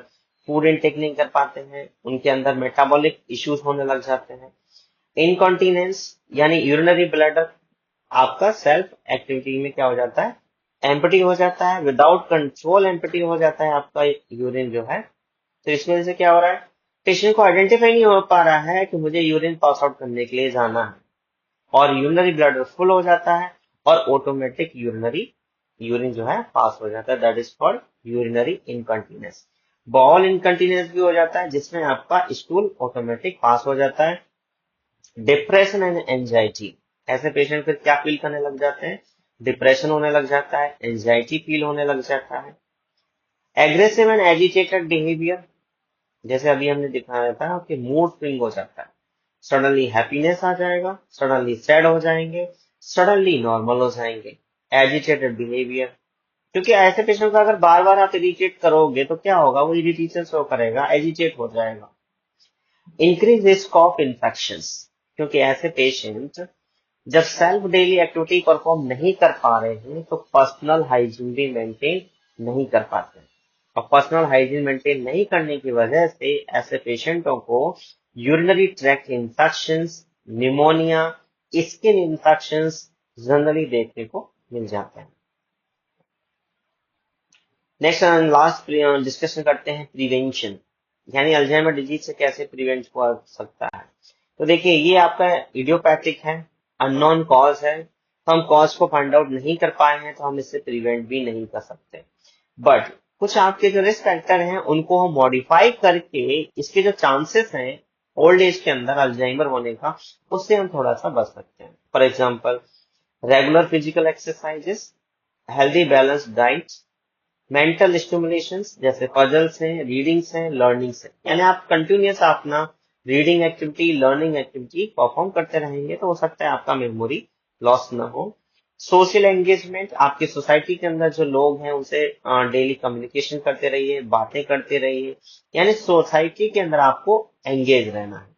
फूड इनटेक नहीं कर पाते हैं, उनके अंदर मेटाबॉलिक इश्यूज होने लग जाते हैं। इनकॉन्टिनेंस यानी यूरिनरी ब्लैडर, आपका सेल्फ एक्टिविटी में क्या हो जाता है, एम्पटी हो जाता है, विदाउट कंट्रोल एम्पटी हो जाता है आपका यूरिन जो है। तो इस वजह से क्या हो रहा है, पेशेंट को आइडेंटिफाई नहीं हो पा रहा है कि मुझे यूरिन पास आउट करने के लिए जाना है, और यूरिनरी ब्लैडर फुल हो जाता है और ऑटोमेटिक यूरिन जो है पास हो जाता है, that is called urinary incontinence. Bowel incontinence भी हो जाता है जिसमें आपका स्टूल ऑटोमेटिक पास हो जाता है। डिप्रेशन एंड एंजाइटी, ऐसे पेशेंट फिर क्या फील करने लग जाते हैं, डिप्रेशन होने लग जाता है, एंजाइटी फील होने लग जाता है। एग्रेसिव एंड एजिटेटेड बिहेवियर, जैसे अभी हमने दिखाया था कि मूड स्विंग हो जाता है, सडनली हैप्पीनेस आ जाएगा, सडनली सैड हो जाएंगे, सडनली नॉर्मल हो जाएंगे। एजिटेटेड बिहेवियर, क्योंकि ऐसे पेशेंट को अगर बार बार आप इरिटेट करोगे तो क्या होगा, वो इरिटेशन शो करेगा, एजिटेट हो जाएगा। इंक्रीज रिस्क ऑफ इन्फेक्शन, क्योंकि ऐसे पेशेंट जब सेल्फ डेली एक्टिविटी परफॉर्म नहीं कर पा रहे हैं तो पर्सनल हाइजीन भी मेंटेन नहीं कर पाते हैं, और पर्सनल हाइजीन मेंटेन नहीं करने की वजह से ऐसे पेशेंटों को urinary tract infections, pneumonia, skin infections generally देखने को मिल जाते हैं। नेक्स्ट लास्ट डिस्कशन करते हैं प्रिवेंशन, यानी अल्जाइमर डिजीज से कैसे प्रिवेंट हो सकता है। तो देखिए ये आपका इडियोपैथिक है, अननोन कॉज है, तो हम कॉज को फाइंड आउट नहीं कर पाए हैं तो हम इससे प्रिवेंट भी नहीं कर सकते। बट कुछ आपके जो रिस्क फैक्टर हैं उनको हम मॉडिफाई करके इसके जो चांसेस हैं ओल्ड एज के अंदर अल्जाइमर होने का, उससे हम थोड़ा सा बच सकते हैं। For example regular physical exercises, healthy balance diet, mental stimulations जैसे पजल्स हैं, रीडिंग्स हैं, लर्निंग्स हैं, यानी आप कंटिन्यूस अपना reading activity, learning activity perform करते रहेंगे तो हो सकता है आपका मेमोरी लॉस ना हो। सोशल एंगेजमेंट, आपकी सोसाइटी के अंदर जो लोग हैं उनसे डेली कम्युनिकेशन करते रहिए, बातें करते रहिए, यानी सोसाइटी के अंदर आपको एंगेज रहना है,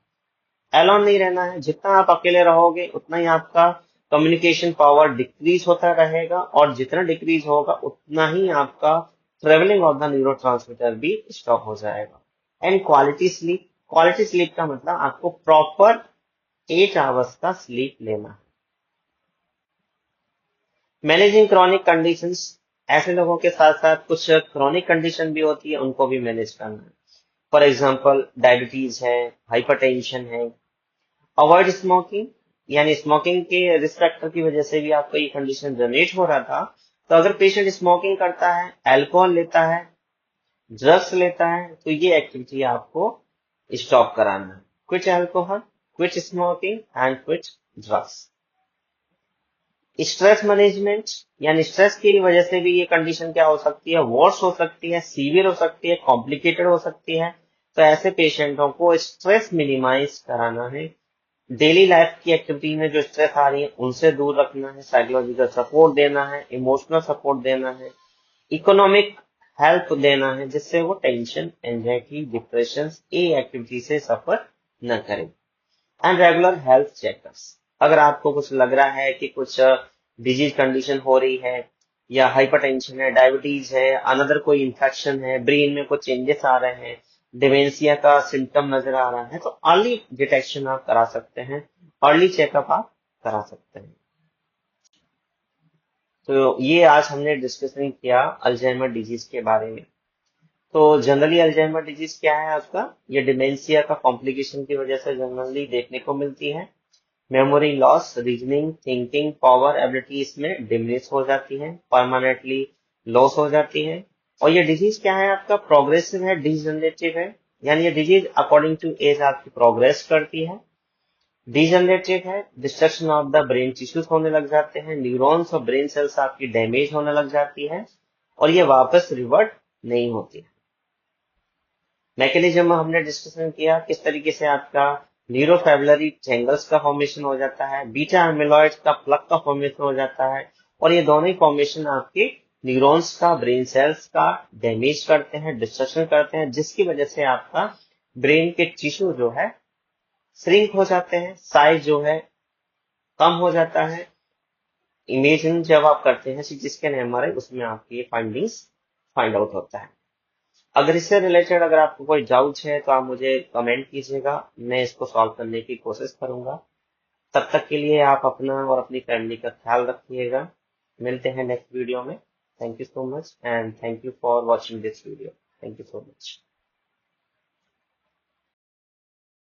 एलोन नहीं रहना है। जितना आप अकेले रहोगे उतना ही आपका कम्युनिकेशन पावर डिक्रीज होता रहेगा, और जितना डिक्रीज होगा उतना ही आपका travelling of the neuro transmitter भी स्टॉप हो जाएगा। एंड क्वालिटी स्लीप का मतलब आपको प्रॉपर 8 आवर्स का स्लीप लेना है। मैनेजिंग क्रॉनिक कंडीशंस, ऐसे लोगों के साथ साथ कुछ क्रॉनिक कंडीशन भी होती है, उनको भी मैनेज करना है। फॉर एग्जांपल डायबिटीज है, हाइपरटेंशन है। अवॉइड स्मोकिंग, यानी स्मोकिंग के रिस्क फैक्टर की वजह से भी आपको ये कंडीशन जनरेट हो रहा था। तो अगर पेशेंट स्मोकिंग करता है, अल्कोहल लेता है, ड्रग्स लेता है, तो ये एक्टिविटी आपको स्टॉप कराना है। Quit alcohol, quit smoking and quit drugs. Stress management, यानी स्ट्रेस की वजह से भी ये कंडीशन क्या हो सकती है, वर्स हो सकती है, सीवियर हो सकती है, कॉम्प्लिकेटेड हो सकती है। तो ऐसे पेशेंटों को स्ट्रेस मिनिमाइज कराना है। डेली लाइफ की एक्टिविटी में जो स्ट्रेस आ रही है उनसे दूर रखना है, साइकोलॉजिकल सपोर्ट देना है, इमोशनल सपोर्ट देना है, इकोनॉमिक हेल्प देना है, जिससे वो टेंशन, एंजाइटी, डिप्रेशन ये एक्टिविटी से सफर न करें। एंड रेगुलर हेल्थ चेकअप्स, अगर आपको कुछ लग रहा है कि कुछ डिजीज कंडीशन हो रही है, या हाइपरटेंशन है, डायबिटीज है, अनदर कोई इन्फेक्शन है, ब्रेन में कुछ चेंजेस आ रहे हैं, डिमेंशिया का सिम्टम नजर आ रहा है, तो अर्ली डिटेक्शन आप करा सकते हैं, अर्ली चेकअप आप करा सकते हैं। तो ये आज हमने डिस्कशन किया अल्जाइमर डिजीज के बारे में। तो जनरली अल्जाइमर डिजीज क्या है आपका, ये डिमेंशिया का कॉम्प्लिकेशन की वजह से जनरली देखने को मिलती है। Memory loss, reasoning, thinking power, ability इसमें डिमिनिश हो जाती है, परमानेंटली लॉस हो जाती है। और ये डिजीज क्या है आपका, प्रोग्रेसिव है, डिजनरेटिव है, यानी ये डिजीज अकॉर्डिंग टू एज आपकी प्रोग्रेस करती है। डिजनरेटिव है, destruction of the brain tissues होने लग जाते हैं, न्यूरॉन्स और ब्रेन सेल्स आपकी डैमेज होने लग जाती है, और ये वापस रिवर्ट नहीं होती है। मैकेनिज्म हमने डिस्कशन किया किस तरीके से आपका न्यूरोफेबुलरी ट्रैंगल्स का फॉर्मेशन हो जाता है, बीटा एमिलॉइड का प्लग का फॉर्मेशन हो जाता है, और ये दोनों ही फॉर्मेशन आपके न्यूरॉन्स का, ब्रेन सेल्स का डैमेज करते हैं, डिस्ट्रक्शन करते हैं, जिसकी वजह से आपका ब्रेन के टिश्यू जो है श्रिंक हो जाते हैं, साइज जो है कम हो जाता है। इमेजिंग जब आप करते हैं सीटी स्कैन, एमआरआई, उसमें आपकी ये फाइंडिंग्स फाइंड आउट होता है। अगर इससे रिलेटेड अगर आपको कोई डाउट है तो आप मुझे कमेंट कीजिएगा, मैं इसको सॉल्व करने की कोशिश करूंगा। तब तक के लिए आप अपना और अपनी फैमिली का ख्याल रखिएगा। मिलते हैं नेक्स्ट वीडियो में। Thank you so much and thank you for watching this video. Thank you so much.